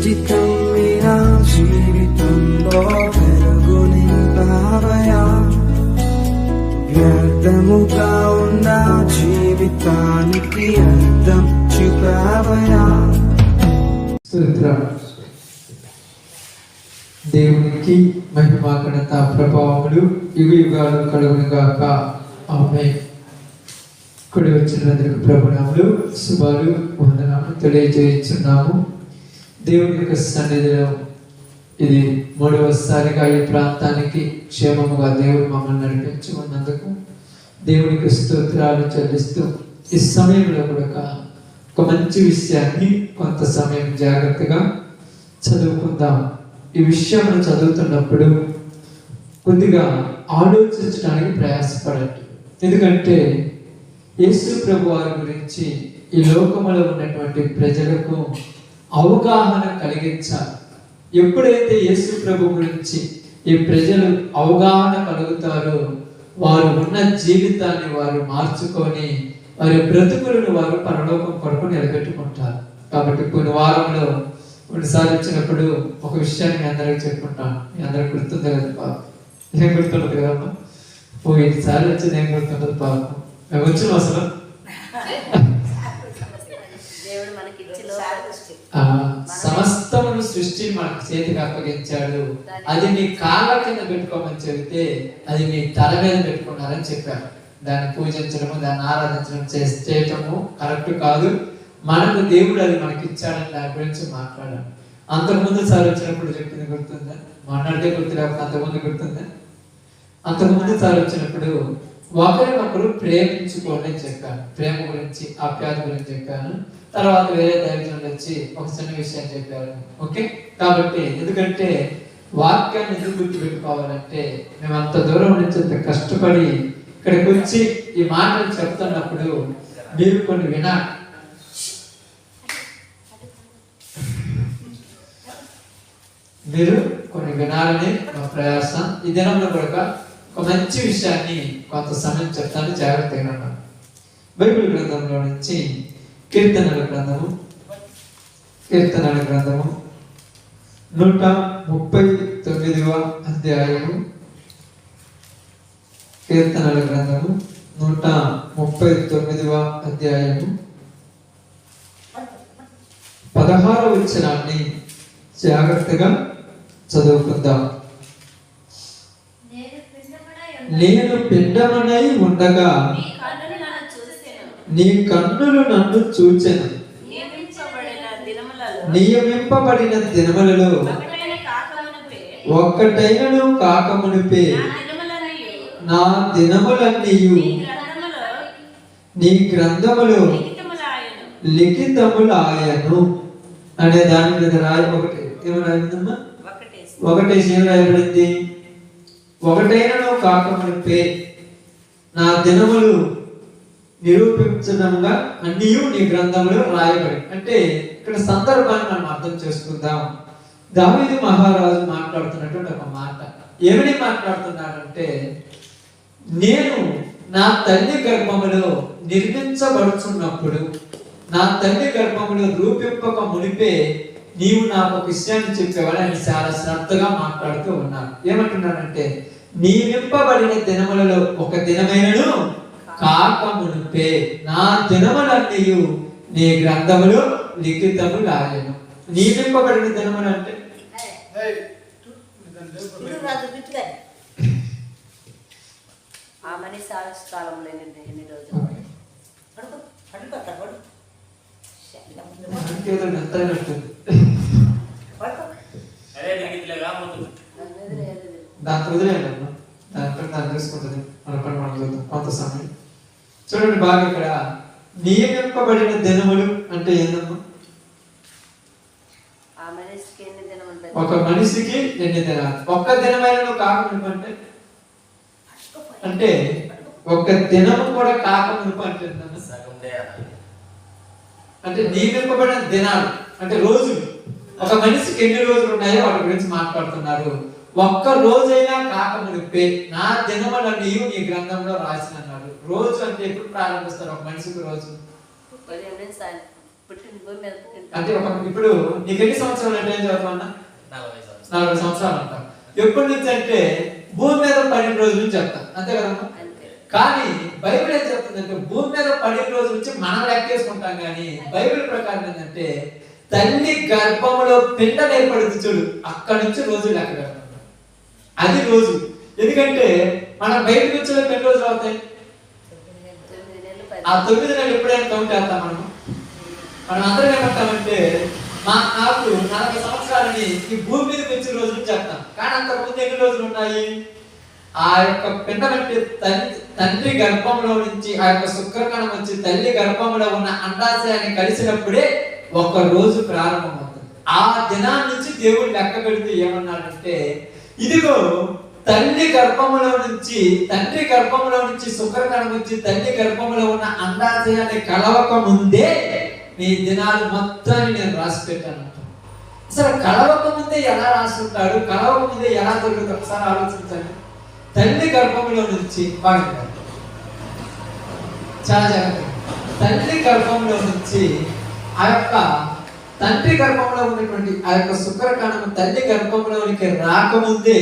జీవితం మీరా జీవితంలో వెలుగు నింపావయా, వ్యర్థముగా ఉన్న జీవితానికి అర్థం చూపావయా. దేవునికి మహిమ ఘనత ప్రభావములు యుగ యుగాలు కలుగును గాక. ఆమేన్. కూడి వచ్చినందుకు ప్రభునాములు శుభాలు వందనాలు తెలియజేస్తున్నాము. దేవుని యొక్క సన్నిధిలో ఇది 3వసారిగా ఈ ప్రాంతానికి క్షేమముగా దేవుడు మమ్మల్ని నడిపించుకున్నందుకు దేవునికి స్తోత్రాలు చెల్లిస్తూ ఈ సమయంలో కూడా ఒక మంచి విషయాన్ని కొంత సమయం జాగ్రత్తగా చదువుకుందాం. ఈ విషయం చదువుతున్నప్పుడు కొద్దిగా ఆలోచించడానికి ప్రయాసపడండి. ఎందుకంటే యేసు ప్రభు వారి గురించి ఈ లోకములో ఉన్నటువంటి ప్రజలకు అవగాహన కలిగించాలి. ఎప్పుడైతే యేసు ప్రభు గురించి ఈ ప్రజలు అవగాహన కలుగుతారో వారు ఉన్న జీవితాన్ని వారు మార్చుకొని వారి బ్రతుకులను వారు పరలోకం కొరకు నిలబెట్టుకుంటారు. కాబట్టి కొన్నిసార్లు వచ్చినప్పుడు ఒక విషయాన్ని మీ అందరికి చెప్పుకుంటాను. మీ అందరికి గుర్తుంది కదా పాపం? ఏం గుర్తుండదు కదమ్మా? ఎన్నిసార్లు వచ్చింది ఏం గుర్తుండదు పాపం. మేము వచ్చిన అసలు సమస్తమును సృష్టి మనకు చేతికి అప్పగించాడు. అది మీ కాళ్ళ కింద పెట్టుకోమని చెబితే అది మీ తల మీద పెట్టుకున్నారని చెప్పారు. దాన్ని పూజించడము, దాన్ని ఆరాధించడం చేయటము కరెక్ట్ కాదు. మనకు దేవుడు అది మనకి ఇచ్చాడని దాని గురించి మాట్లాడాలి. అంతకుముందు సార్ వచ్చినప్పుడు చెప్పింది గుర్తుందా? మాట్లాడితే గుర్తు లేకపోతే అంతకుముందు గుర్తుందా? అంతకుముందు సార్ వచ్చినప్పుడు ఒకరినొకరు ప్రేమించుకోండి అని చెప్పాను. ప్రేమ గురించి, ఆప్యాయత గురించి చెప్పాను. తర్వాత వేరే దైవజనులు వచ్చి ఒక చిన్న విషయం చెప్పారు. ఓకే, కాబట్టి ఎందుకంటే వాక్యాన్ని ఎందుకు గుర్తు పెట్టుకోవాలంటే మేము అంత దూరం నుంచి అంత కష్టపడి ఇక్కడికి వచ్చి ఈ మాటలు చెప్తున్నప్పుడు మీరు కొన్ని వినాలి. మీరు కొన్ని వినాలని మా ప్రయాసం. ఈ దినంలో కూడా ఒక మంచి విషయాన్ని కొంత సమయం చెప్తాను, జాగ్రత్తగా ఉన్నాను. బైబిల్ గ్రంథంలో నుంచి కీర్తనల గ్రంథము 139వ అధ్యాయము. కీర్తనల గ్రంథము 139వ అధ్యాయము 16వ వచనాన్ని జాగ్రత్తగా చదువుకుందాం. నేను పిండమనై ఉండగా నీ కన్నులు నన్ను చూచెను. నియమింపబడిన దినములలో ఒక్కటైనను కాకమునిపే నా దినములన్నీయు నీ గ్రంథములో లిఖితములాయను అనే దాని మీద రాయి ఒకటి ఏమరాయిందమ్మా? ఒకటేసి ఏం రాయబడింది? ఒకటైనను కాకమునిపే నా దినములు నిరూపించడంగా అన్నీ నీ గ్రంథంలో రాయబడి. అంటే ఇక్కడ సందర్భాన్ని మనం అర్థం చేసుకుందాం. దావీదు మహారాజు మాట్లాడుతున్నటువంటి ఒక మాట. ఏమని మాట్లాడుతున్నాడంటే, నేను నా తల్లి గర్భములో నిర్మించబడుతున్నప్పుడు, నా తల్లి గర్భములో రూపింపక మునిపే నీవు నాకు ఒక విషయాన్ని చెప్పేవాడు. ఆయన చాలా శ్రద్ధగా మాట్లాడుతూ ఉన్నాను. ఏమంటున్నాడంటే, నియమింపబడిన దినములలో ఒక దినమైనను కాకమునిపే నా దినములన్నీ నీ గ్రంథములో లిఖితములాయెను. నియమింపబడిన దినములు అంటే దాని వదిలేండి, దాన్ని తెలుసుకుంటుంది మన పని మనం చూద్దాం కొంత సమయం. చూడండి బాగా, ఇక్కడ నియమింపబడిన దినములు అంటే ఏందమ్మా? ఒక మనిషికి ఎన్ని దినాలు? ఒక్క దినమైన కాకమునుపు అంటే ఒక్క దినము కూడా కాకమునుపు అంటే అంటే నియమింపబడిన దినాలు అంటే రోజులు. ఒక మనిషికి ఎన్ని రోజులు ఉన్నాయో వాటి గురించి మాట్లాడుతున్నారు. ఒక్క రోజైనా కాకమునిపే నా దినములన్నీ నీ గ్రంథంలో రాసిన అన్నాడు. రోజు అంటే ఎప్పుడు ప్రారంభిస్తారు ఒక మనిషికి? రోజు అంటే ఇప్పుడు నీకు ఎన్ని సంవత్సరాలు అంటే ఏం చదువుతున్నా? 40 సంవత్సరాలు అంటాం. ఎప్పటి నుంచి అంటే భూమి మీద 12 రోజుల నుంచి చెప్తాం, అంతే కదమ్మా? కానీ బైబిల్ ఏం చెప్తుందంటే భూమి మీద 12 రోజుల నుంచి మనం లెక్కేసుకుంటాం, కానీ బైబిల్ ప్రకారం ఏంటంటే తల్లి గర్భంలో పిండం ఏర్పడింది చూడు, అక్కడి నుంచి రోజు లెక్క పెడతాం. అది రోజు. ఎందుకంటే మనం బయటకు వచ్చే ఎన్ని రోజులు అవుతాయి? ఆ 9 నెలలు ఎప్పుడైనా కౌంట్ చేస్తాం మనం అందరం ఏమంటామంటే నాకు 40 సంవత్సరాలని ఈ భూమి మీదకి వచ్చిన రోజులు చెప్తాం. కానీ అంతకుముందు ఎన్ని రోజులు ఉన్నాయి? ఆ యొక్క పిండం అంటే తండ్రి గర్భంలో నుంచి ఆ యొక్క శుక్రకణం వచ్చి తల్లి గర్భంలో ఉన్న అండాశయాన్ని కలిసినప్పుడే ఒక రోజు ప్రారంభమవుతుంది. ఆ దినాన్ని నుంచి దేవుడు లెక్క పెడుతూ ఏమన్నాడంటే, ఇదిగో తండ్రి గర్భంలో నుంచి శుక్రకణం వచ్చి తల్లి గర్భంలో ఉన్న అండాశయాన్ని కలవక ముందే నీ దినాలు మొత్తాన్ని నేను రాసి పెట్టాను. అసలు కలవక ముందే ఎలా రాసుకుంటాడు, కలవక ముందే ఎలా దొరుకుతుంది? ఒకసారి ఆలోచించండి. తల్లి గర్భంలో నుంచి బాగా చాలా జాగ్రత్త. తల్లి గర్భంలో నుంచి ఆ యొక్క తండ్రి గర్భంలో ఉన్నటువంటి ఆ యొక్క శుక్రకణం తల్లి గర్భంలోనికి రాకముందే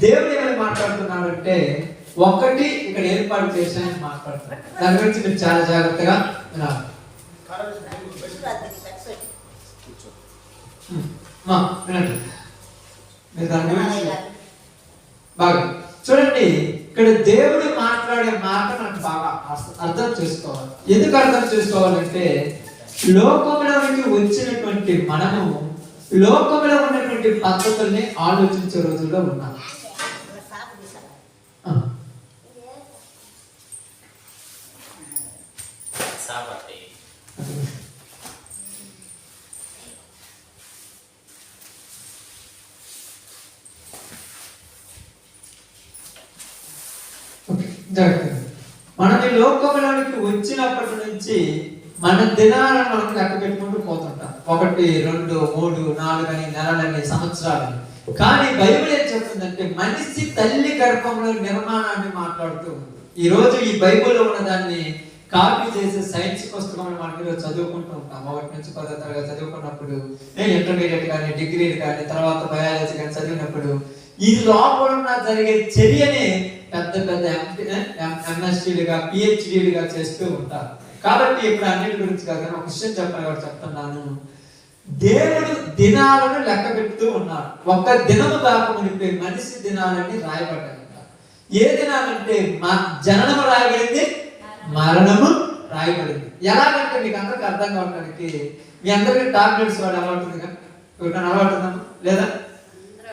దేవుడు ఏమని మాట్లాడుతున్నాడు అంటే, ఒకటి ఇక్కడ ఏర్పాటు చేశానని మాట్లాడుతున్నాడు. దాని గురించి మీరు చాలా జాగ్రత్తగా వినాలి. వినండి, మీరు దాని గురించి బాగా చూడండి. ఇక్కడ దేవుడు మాట్లాడే మాట మనకు బాగా అర్థం చేసుకోవాలి. ఎందుకు అర్థం చేసుకోవాలంటే, లోకంలోనికి వచ్చినటువంటి మనము లోకంలో ఉన్నటువంటి పద్ధతుల్ని ఆలోచించే రోజుల్లో ఉన్నాం. మనం ఈ లోకంలోనికి వచ్చినప్పటి నుంచి మన దినాలను మనం లెక్క పెట్టుకుంటూ పోతుంటాం. 1, 2, 3, 4 అని నెలలని సంవత్సరాలని. కానీ బైబిల్ ఏం చెప్తుందంటే మనిషి తల్లి గర్భంలో నిర్మాణాన్ని మాట్లాడుతూ ఉంది. ఈ రోజు ఈ బైబిల్లో ఉన్న దాన్ని కాపీ చేసే సైన్స్ పుస్తకంలో మనకి చదువుకుంటూ ఉంటాం. 1 నుంచి 10వ తరగతి చదువుకున్నప్పుడు, ఇంటర్మీడియట్ కానీ డిగ్రీలు కానీ తర్వాత బయాలజీ కానీ చదివినప్పుడు ఈ లోపల జరిగే చర్యని పెద్ద ఎంఎస్సీలుగా పిహెచ్డీలుగా చేస్తూ ఉంటారు. కాబట్టి ఇప్పుడు అన్నిటి గురించి కాదు, ఒక విషయం చెప్పాలి చెప్తున్నాను. దేవుడు దినాలను లెక్క పెడుతూ ఉన్నాడు. ఒక దినము కాకముందే మనిషి దినాలని రాయబడ్డాయి. ఏ దినాలంటే జననము రాయబడింది, మరణము రాయబడింది. ఎలాగంటే మీకు అందరికి అర్థం కావడానికి, మీ అందరికి టాబ్లెట్స్ వాడు అలవాటుందిగా, ఎవరికైనా అలవాటుందమ్మా లేదా?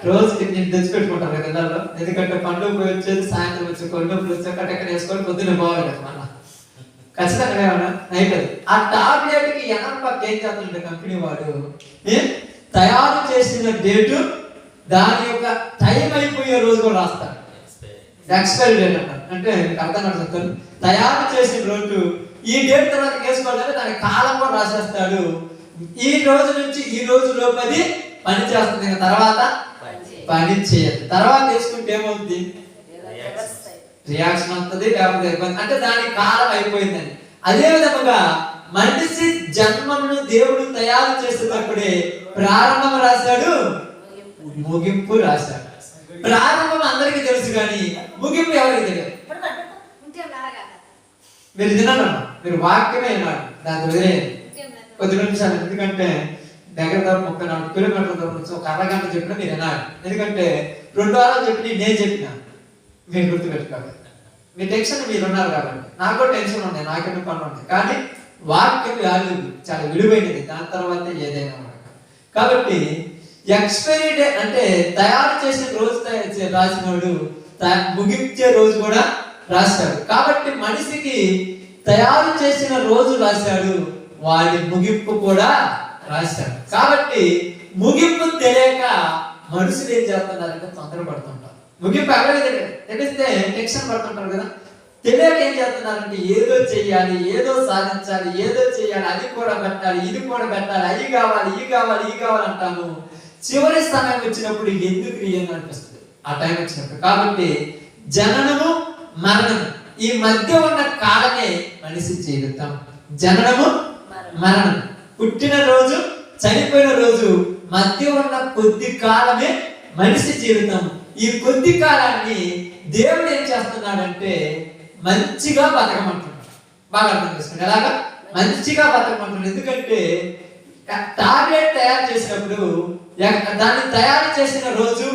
రోజుకి నేను తెచ్చిపెట్టుకుంటాను కదా ఇళ్ళల్లో. ఎందుకంటే పండుగ పోయి వచ్చేది సాయంత్రం వచ్చి కొడుకులు వచ్చాక ఎక్కడ వేసుకొని పొద్దున్నే పోవాలి కదా మళ్ళా ఖచ్చితంగా ఏమన్నా నైట్. ఆ టాబ్లెట్ కి ఎనపక్క ఏం చేస్తుంటే కంపెనీ వాడు తయారు చేసిన డేటు దాని యొక్క టైం అయిపోయే రోజు కూడా రాస్తాడు. ఎక్స్పైరీ డేట్ అంటారు. అంటే అర్థం చెప్తాను, తయారు చేసిన రోజు ఈ డేట్ తర్వాత వేసుకోవాలంటే దాని కాలం కూడా రాసేస్తాడు. ఈ రోజు నుంచి ఈ రోజు లోపది పని చేస్తుంది, తర్వాత పని చేయదు. తర్వాత వేసుకుంటే ఏమవుతుంది? రియాక్షన్ వస్తుంది, లేకపోతే ఇబ్బంది. అంటే దాని కాలం అయిపోయిందని. అదే విధముగా మనిషి జన్మను దేవుడు తయారు చేసేటప్పుడే ప్రారంభం రాశాడు, ముగింపు రాశాడు. ప్రారంభం అందరికీ తెలుసు కానీ ముగింపు ఎవరికి తెలియదు. మీరు తినాలన్నా, మీరు వాక్యమే వినాలి, దాని వదిలేయండి కొద్ది నిమిషాలు. ఎందుకంటే దగ్గర 34 కిలోమీటర్ల దూరం నుంచి ఒక అరగంట చెప్పినా మీరు వినాలి. ఎందుకంటే 2 వారాలు చెప్పి నేను చెప్పిన మీరు గుర్తుపెట్టుకోవాలి. మీ టెన్షన్ మీరు ఉన్నారు కాబట్టి. నాకు టెన్షన్ ఉన్నాయి, నాకెన్ని పనులు ఉన్నాయి. కానీ వాక్యం వాల్యూ చాలా విలువైనది, దాని తర్వాత ఏదైనా ఉండదు. కాబట్టి ఎక్స్పైరీ డే అంటే తయారు చేసిన రోజు రాసినోడు ముగించే రోజు కూడా రాశాడు. కాబట్టి మనిషికి తయారు చేసిన రోజు రాశాడు, వాడి ముగింపు కూడా రాశాడు. కాబట్టి ముగింపు తెలియక మనుషులు ఏం చేస్తున్నారంటే తొందరపడుతుంటారు. ముగింపు ఎవరికి తెలిస్తే టెన్షన్ పడుతుంటారు కదా. తెలియక ఏం చేస్తున్నారంటే ఏదో చెయ్యాలి, ఏదో సాధించాలి, ఏదో చెయ్యాలి, అది కూడా పెట్టాలి, ఇది కూడా పెట్టాలి, అది కావాలి, ఈ కావాలి, ఈ కావాలంటాము. చివరి సమయం వచ్చినప్పుడు ఎందుకు అని అనిపిస్తుంది ఆ టైం వచ్చినప్పుడు. కాబట్టి జననము మరణము ఈ మధ్య ఉన్న కాలమే మనిషి జీవితం. జననము మరణం. పుట్టిన రోజు, చనిపోయిన రోజు మధ్య ఉన్న కొద్ది కాలమే మనిషి జీవితం. ఈ కొద్ది కాలాన్ని దేవుడు ఏం చేస్తున్నాడంటే మంచిగా బతకమంటున్నాడు. బాగా అర్థం చేసుకోండి. ఎలాగా మంచిగా బతకమంటున్నాడు. ఎందుకంటే టాబ్లెట్ తయారు చేసినప్పుడు దాన్ని తయారు చేసిన రోజు,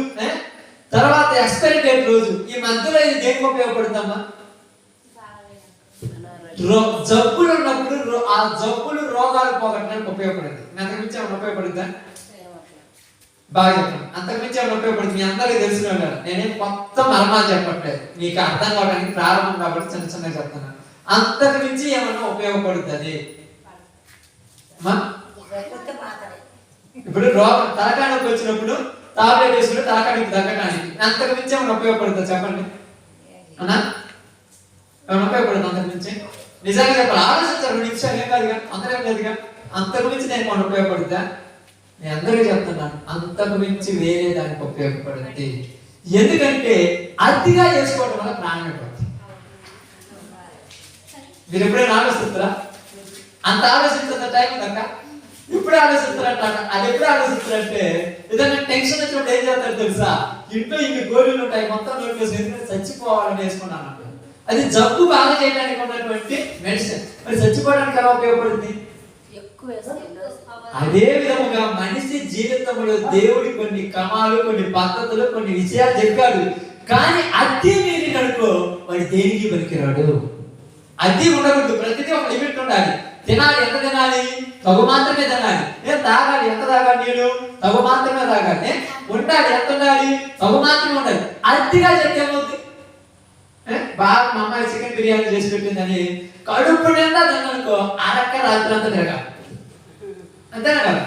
తర్వాత ఎక్స్పైరీ డేట్ రోజు, ఈ మధ్యలో ఇది దేనికి ఉపయోగపడుతుందమ్మా? జబ్బులు ఉన్నప్పుడు ఆ జబ్బులు రోగాలు పోగొట్టడానికి ఉపయోగపడింది. అంతకుమించి ఏమైనా ఉపయోగపడుతుందా? బాగా చెప్పండి. అంతకుమించి ఏమైనా ఉపయోగపడుతుంది? మీ అందరికీ తెలిసిన వాళ్ళు. నేనేం కొత్త మర్మాలు చెప్పట్లేదు, మీకు అర్థం కావడానికి ప్రారంభం కాబట్టి చిన్న చిన్నగా చెప్తున్నాను. అంతకుమించి ఏమన్నా ఉపయోగపడుతుంది? ఇప్పుడు రోగం తలకానికి వచ్చినప్పుడు టాబ్లెట్ వేసుకుంటే తలకానికి తగ్గడానికి, అంతకు మించి ఏమైనా ఉపయోగపడుతుందా చెప్పండి అన్నా? ఏమైనా ఉపయోగపడుతుంది అంతకు మించి? నిజంగా చెప్పాలి, ఆలోచించారు 2 నిమిషాలు. ఏం కాదుగా, అందరం లేదుగా. అంతకు మించి నేను ఏమైనా ఉపయోగపడుతుందా? నేను అందరికీ చెప్తున్నాను, అంతకు మించి వేరే దానికి ఉపయోగపడుతుంది. ఎందుకంటే అతిగా చేసుకోవడం వల్ల ప్రాణం అయిపోతుంది. మీరు ఎప్పుడైనా ఆలోచిస్తారా? అంత ఆలోచించేంత టైం ఉందక్క. ఇప్పుడు ఆలోచిస్తారంట. అది ఎప్పుడు ఆలోచిస్తారంటే ఏదైనా టెన్షన్ వచ్చినప్పుడు ఏం చేస్తారు తెలుసా? ఇంట్లో ఇన్ని గోళీలు ఉంటాయి, మొత్తం నోట్ చచ్చిపోవాలని వేసుకున్నాను. అది జబ్బు బాగా చేయడానికి ఉన్నటువంటి మెడిసిన్. మరి చచ్చిపోవడానికి ఎలా ఉపయోగపడుతుంది? అదే విధముగా మనిషి జీవితంలో దేవుడి కొన్ని క్రమాలు, కొన్ని పద్ధతులు, కొన్ని విషయాలు చెప్పాడు. కానీ అద్దె మీరి నడుకో వాడు దేనికి పనికిరాడు. అద్దె ఉండకూడదు. ప్రతిదీ ఒక లిమిట్ ఉండాలి. తినాలి, ఎంత తినాలి? తగు మాత్రమే తినాలి. తాగాలి, ఎంత తాగాలి? నీళ్ళు తగు మాత్రమే తాగాలి. ఉండాలి, ఎంత ఉండాలి? తగు మాత్రమే ఉండాలి. అతిగా చెప్తే ఏమవుతుంది? బాగా మా అమ్మాయి చికెన్ బిర్యానీ చేసి పెట్టిందని కడుపు నిండా తిన్ననుకో అరక్క రాత్రి అంతా తిరగాలి. అంతేనా కదా?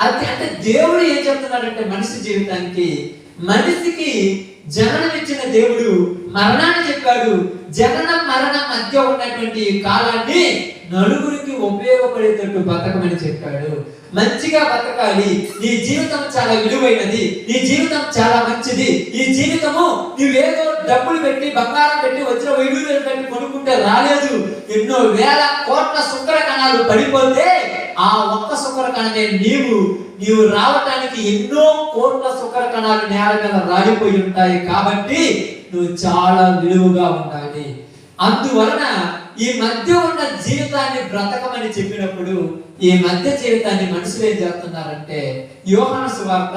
అది అంటే దేవుడు ఏం చెప్తున్నాడంటే మనిషి జీవితానికి, మనిషికి జననం ఇచ్చిన దేవుడు మరణాన్ని చెప్పాడు. జననం మరణం మధ్య ఉన్నటువంటి కాలాన్ని నలుగురికి ఉపయోగపడేటట్టు బతకమని చెప్పాడు. మంచిగా బతకాలి. నీ జీవితం చాలా విలువైనది, నీ జీవితం చాలా మంచిది. ఈ జీవితము నువ్వేదో డబ్బులు పెట్టి, బంగారం పెట్టి, వచ్చిన వైడూర్యం పెట్టి కొనుక్కుంటే రాలేదు. ఎన్నో వేల కోట్ల శుక్ర కణాలు పడిపోతే ఆ ఒక్క శుక్ర కణమే నీవు రావటానికి ఎన్నో కోట్ల శుక్ర కణాలు నేల మీద రాలిపోయి ఉంటాయి. కాబట్టి నువ్వు చాలా విలువగా ఉండాలి. అందువలన ఈ మధ్య ఉన్న జీవితాన్ని బ్రతకమని చెప్పినప్పుడు ఈ మధ్య జీవితాన్ని మనుషులు ఏం చేస్తున్నారంటే, యోహాను సువార్త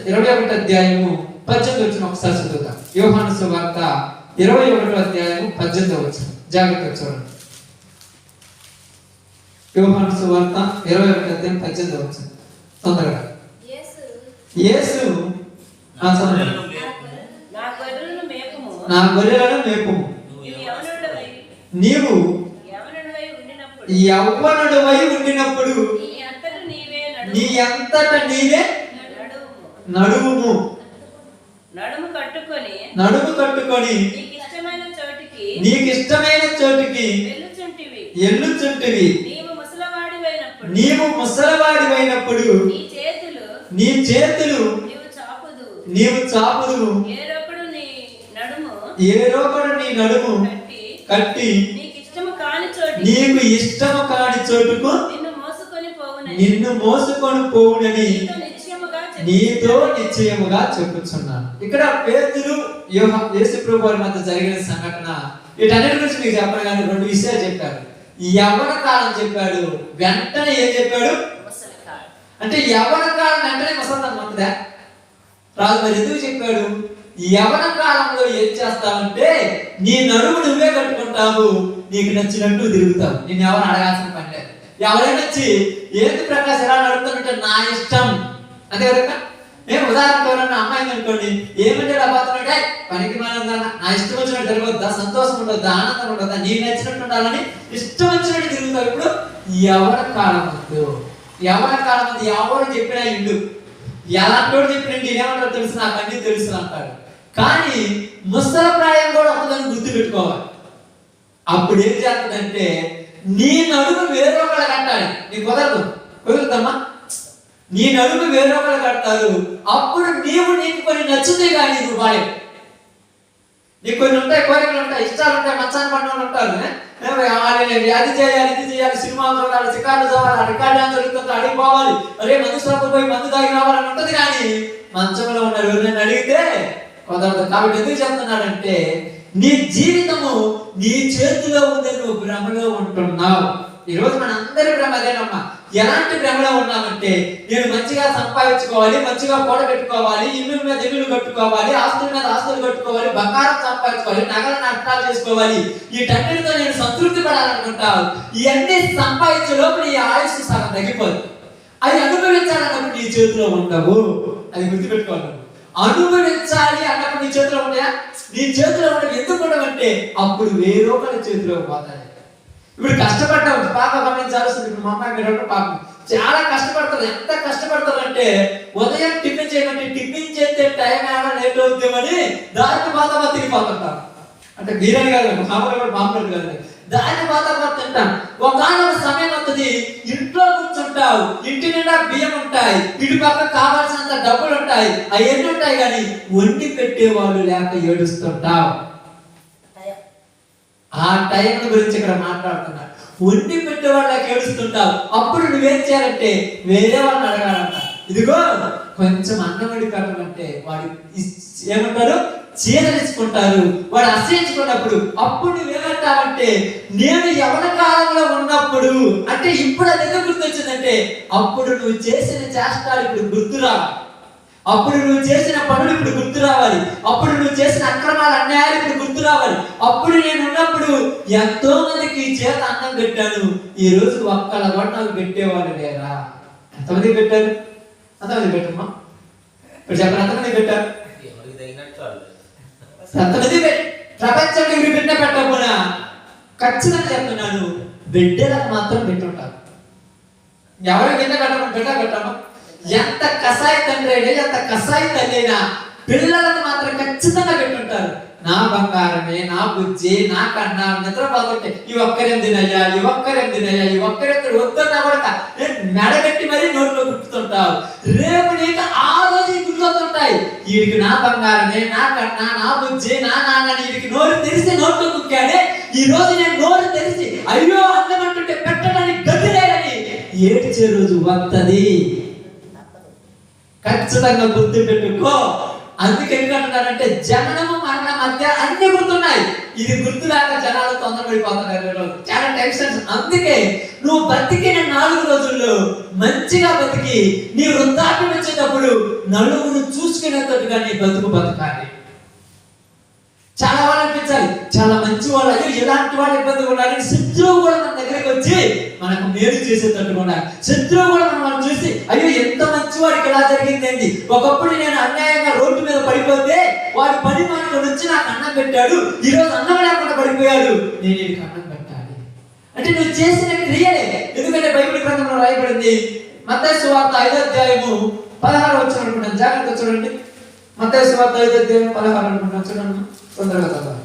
21 అధ్యాయము 18 వచ్చిన ఒకసారి చదువుతాం. యోహాను సువార్త 21 అధ్యాయము 18 వచ్చిన జాగ్రత్తగా చూడండి. యోహాను సువార్త 21 అధ్యాయం 18 వచ్చిన తొందరగా. యేసు నా గొర్రెలను మేపుము. నీవు యవ్వనుడవై ఉండినప్పుడు నీ అంతట నీవే నడుము కట్టుకొని నీకు ఇష్టమైన చోటికి ఎల్లుచుంటివి. నీవు ముసలవాడివైనప్పుడు నీ చేతులు నీవు చాపుదు. ఏ రోకడు నీ నడుము కట్టి నీకు ఇష్టము కాని చోటుకు నిన్ను మోసుకొని పోవునని నీతో నిశ్చయముగా చెప్పుచున్నాను. ఇక్కడ పేతురు యేసు ప్రభువు వారి మధ్య జరిగిన సంఘటన, వీటన్నిటి గురించి మీకు చెప్పను కానీ 2 విషయాలు చెప్పారు. యవ్వన కాలం చెప్పాడు, వెంటనే ఏం చెప్పాడు అంటే యవ్వన కాలం వెంటనే ముసలితనం ఉంటుందా? రాజు. మరి ఎందుకు చెప్పాడు? యవ్వన కాలంలో ఏం చేస్తావంటే నీ నడుము నువ్వే కట్టుకుంటావు, నీకు నచ్చినట్టు తిరుగుతావు, నిన్ను ఎవరు అడగాల్సిన పని లేదు. ఎవరైనా వచ్చి ఏంటి ప్రకాశ్ ఎలా నడుపుతానంటే నా ఇష్టం అంతే కనుక. మేము ఉదాహరణకు ఎవరన్నా అమ్మాయిని అనుకోండి, ఏమంటే పోతున్నాడే పనికి మానందా, నా ఇష్టం వచ్చినట్టు తిరగొద్దా, సంతోషం ఉండొద్దా, ఆనందం ఉండొద్దా, నీకు నచ్చినట్టు ఉండాలని ఇష్టం వచ్చినట్టు తిరుగుతావు. ఇప్పుడు యవ్వన కాలం వద్దు. యవ్వన కాలం వద్దు. ఎవరు చెప్పినా ఇల్లు ఎలాంటి చెప్పిన ఏమంటారు తెలుసు, నాకు అన్ని తెలుసు అంటారు. కానీ ముసల ప్రాయం కూడా ఒకదాన్ని గుర్తు పెట్టుకోవాలి. అప్పుడు ఏం చేస్తుందంటే నీ నడుము వేరొకళ్ళు కట్టాలి. నీ కుదరదమ్మా. నీ నడుము వేరొకళ్ళు కడతారు. అప్పుడు నీకు కొన్ని నచ్చుతాయి కానీ నువ్వు బాయ్. నీకు కొన్ని ఉంటాయి, కోరికలు ఉంటాయి, ఇష్టాలు ఉంటాయి, మంచాన్ని పడిన ఉంటారు. అది చేయాలి, ఇది చేయాలి, సినిమాలు చూడాలి, షికార్లు చదవాలి, రికార్డు డాన్స్ జరుగుతుంది, అడిగిపోవాలి, అరే మందు షాపు పోయి మందు తాగి రావాలని ఉంటుంది. కానీ మంచంలో ఉన్నారు ఎవరినైనా అడిగితే కుదరదు. కాబట్టి ఎందుకు చెప్తున్నాడంటే నీ జీవితము నీ చేతిలో ఉందని నువ్వు భ్రమలో ఉంటున్నావు. ఈరోజు మన అందరి భ్రమ అదేనమ్మా. ఎలాంటి భ్రమలో ఉన్నామంటే నేను మంచిగా సంపాదించుకోవాలి, మంచిగా కూడబెట్టుకోవాలి, ఇల్లు మీద ఇల్లు కట్టుకోవాలి, ఆస్తుల మీద ఆస్తులు కట్టుకోవాలి, బంగారం సంపాదించుకోవాలి, నగలు నష్టాలు చేసుకోవాలి, వీటన్నిటితో నేను సంతృప్తి పడాలనుకుంటావు. ఇవన్నీ సంపాదించే లోపల ఈ ఆయుష్ సగం తగ్గిపోదు. అది అనుభవించాలన్నప్పుడు నీ చేతిలో ఉండవు. అది గుర్తుపెట్టుకోవాలి. అనుభవించాలి అన్నప్పుడు నీ చేతిలో ఉంటాయా? నీ చేతిలో ఉండవు. ఎందుకు ఉండవంటే అప్పుడు వేరొకరి చేతిలో పోతాయి. ఇప్పుడు కష్టపడ్డావు, పాప గమనించాల్సింది. ఇప్పుడు మా అమ్మాయి మీరు పాపం చాలా కష్టపడతారు. ఎంత కష్టపడతారు అంటే ఉదయం టిఫిన్ చేయమంటే టిఫిన్ చేస్తే టైం ఏమైనా లేట్ అవుతామని దానికి మాత్రం తిరిగిపోతుంటాం. అంటే మీరని కాదు, మామూలు కాదు, దాన్ని మాత్రం తింటాం. ఒకనొక సమయం వస్తుంది, ఇంట్లో కూర్చుంటావు, ఇంటి నిండా బియ్యం ఉంటాయి, ఇటు పక్క కావాల్సినంత డబ్బులు ఉంటాయి, అవన్నీ ఉంటాయి, కానీ వండి పెట్టేవాళ్ళు లేక ఏడుస్తుంటావు. ఆ టైం గురించి ఇక్కడ మాట్లాడుతున్నారు. వండి పెట్టే వాళ్ళకి ఏడుస్తుంటావు. అప్పుడు నువ్వేం చేయాలంటే వేరే వాళ్ళని అడగాలంట. ఇదిగో కొంచెం అన్నం వండి పెట్టమంటే వాడు ఏమంటారు, చీదరించుకుంటారు, వాడు అసహించుకున్నప్పుడు అప్పుడు నువ్వేమంటావంటే నేను యవన కాలంలో ఉన్నప్పుడు, అంటే ఇప్పుడు అది ఎందుకు గుర్తొచ్చిందంటే అప్పుడు నువ్వు చేసిన చేష్టాలు ఇప్పుడు గుర్తురావాలి, అప్పుడు నువ్వు చేసిన పనులు ఇప్పుడు గుర్తు రావాలి, అప్పుడు నువ్వు చేసిన అక్రమాలు అన్యాయాలు ఇప్పుడు గుర్తు రావాలి. అప్పుడు నేను ఉన్నప్పుడు ఎంతో మందికి చేత అన్నం పెట్టాను, ఈ రోజు ఒక్కళ్ళ కూడా నాకు పెట్టేవాళ్ళు లేరా? ఎంతమంది పెట్టారు? ఎంతమంది పెట్టమ్మా? ఇప్పుడు చెప్పండి, ఎంతమంది పెట్టారు? ఎంతమంది ప్రపంచంలో మీరు బిడ్డ పెట్టకపోయినా ఖచ్చితంగా చెప్తున్నాను, బిడ్డలకు మాత్రం పెట్టుంటారు. ఎవరు బిడ్డ పెట్టమ్మా? ఎంత కసాయి తండ్రి అయినా, ఎంత కసాయి తల్లి అయినా పిల్లలకు మాత్రం ఖచ్చితంగా పెట్టుంటారు. నా బంగారమే, నా బుజ్జి, నా కన్నా నిద్రపోతుంటే ఈ ఒక్కరేం తినయ్యా, ఈ ఒక్కరేం తినయ్యా, ఈ ఒక్కరేం వద్దన్నా కూడా మెడగట్టి మరీ నోట్లో గుర్తుంటావు. రేపు నీకు ఆ రోజు గుర్తుంటాయి, వీడికి నా బంగారమే, నా కన్నా, నా బుజ్జి, నా నాన్న, వీడికి నోరు తెరిచి నోట్లో కుక్కాడే, ఈ రోజు నేను నోరు తెరిచి అయ్యో అన్నమంటుంటే పెట్టడానికి గతి లేదని ఏడ్చే రోజు వస్తది. ఖచ్చితంగా గుర్తు పెట్టుకో. అందుకే ఎందుకంటున్నారంటే జననము మరణ మధ్య అన్ని గుర్తున్నాయి. ఇది గుర్తులాగా జనాలు తొందరపడిపోతున్నారు, చాలా టెన్షన్. అందుకే నువ్వు బతికిన 4 రోజుల్లో మంచిగా బతికి నీ వృద్ధాప్యం వచ్చేటప్పుడు నలుగురు చూసుకునేటట్టుగా నీ బతకాలి. చాలా వాళ్ళు అనిపించాలి, చాలా మంచి వాళ్ళు, అయ్యో ఇలాంటి వాళ్ళు ఇబ్బంది ఉండాలి. శత్రువు కూడా మన దగ్గరికి వచ్చి మనకు మేలు చేసేటట్టుగా ఉండాలి. శత్రువు కూడా మనం చూసి అయ్యో ఎంత మంచివాడికి ఎలా జరిగింది. ఒకప్పుడు నేను అన్యాయంగా రోడ్డు మీద పడిపోతే వాడి పని మనకు వచ్చి నాకు అన్నం పెట్టాడు, ఈ రోజు అన్నం లేకుండా పడిపోయాడు, నేను నీకు అన్నం పెట్టాలి అంటే నువ్వు చేసిన క్రియలే. ఎందుకంటే బైబిల్ గ్రంథంలో రాయబడింది, మత్తయి సువార్త 5వ అధ్యాయము 16 వచనం అనుకుంటాను, జాగ్రత్తగా చూడండి. మత్తయి సువార్త 5వ అధ్యాయం 16 అనుకుంటాను, చూడండి తొందరగా చదవాలి.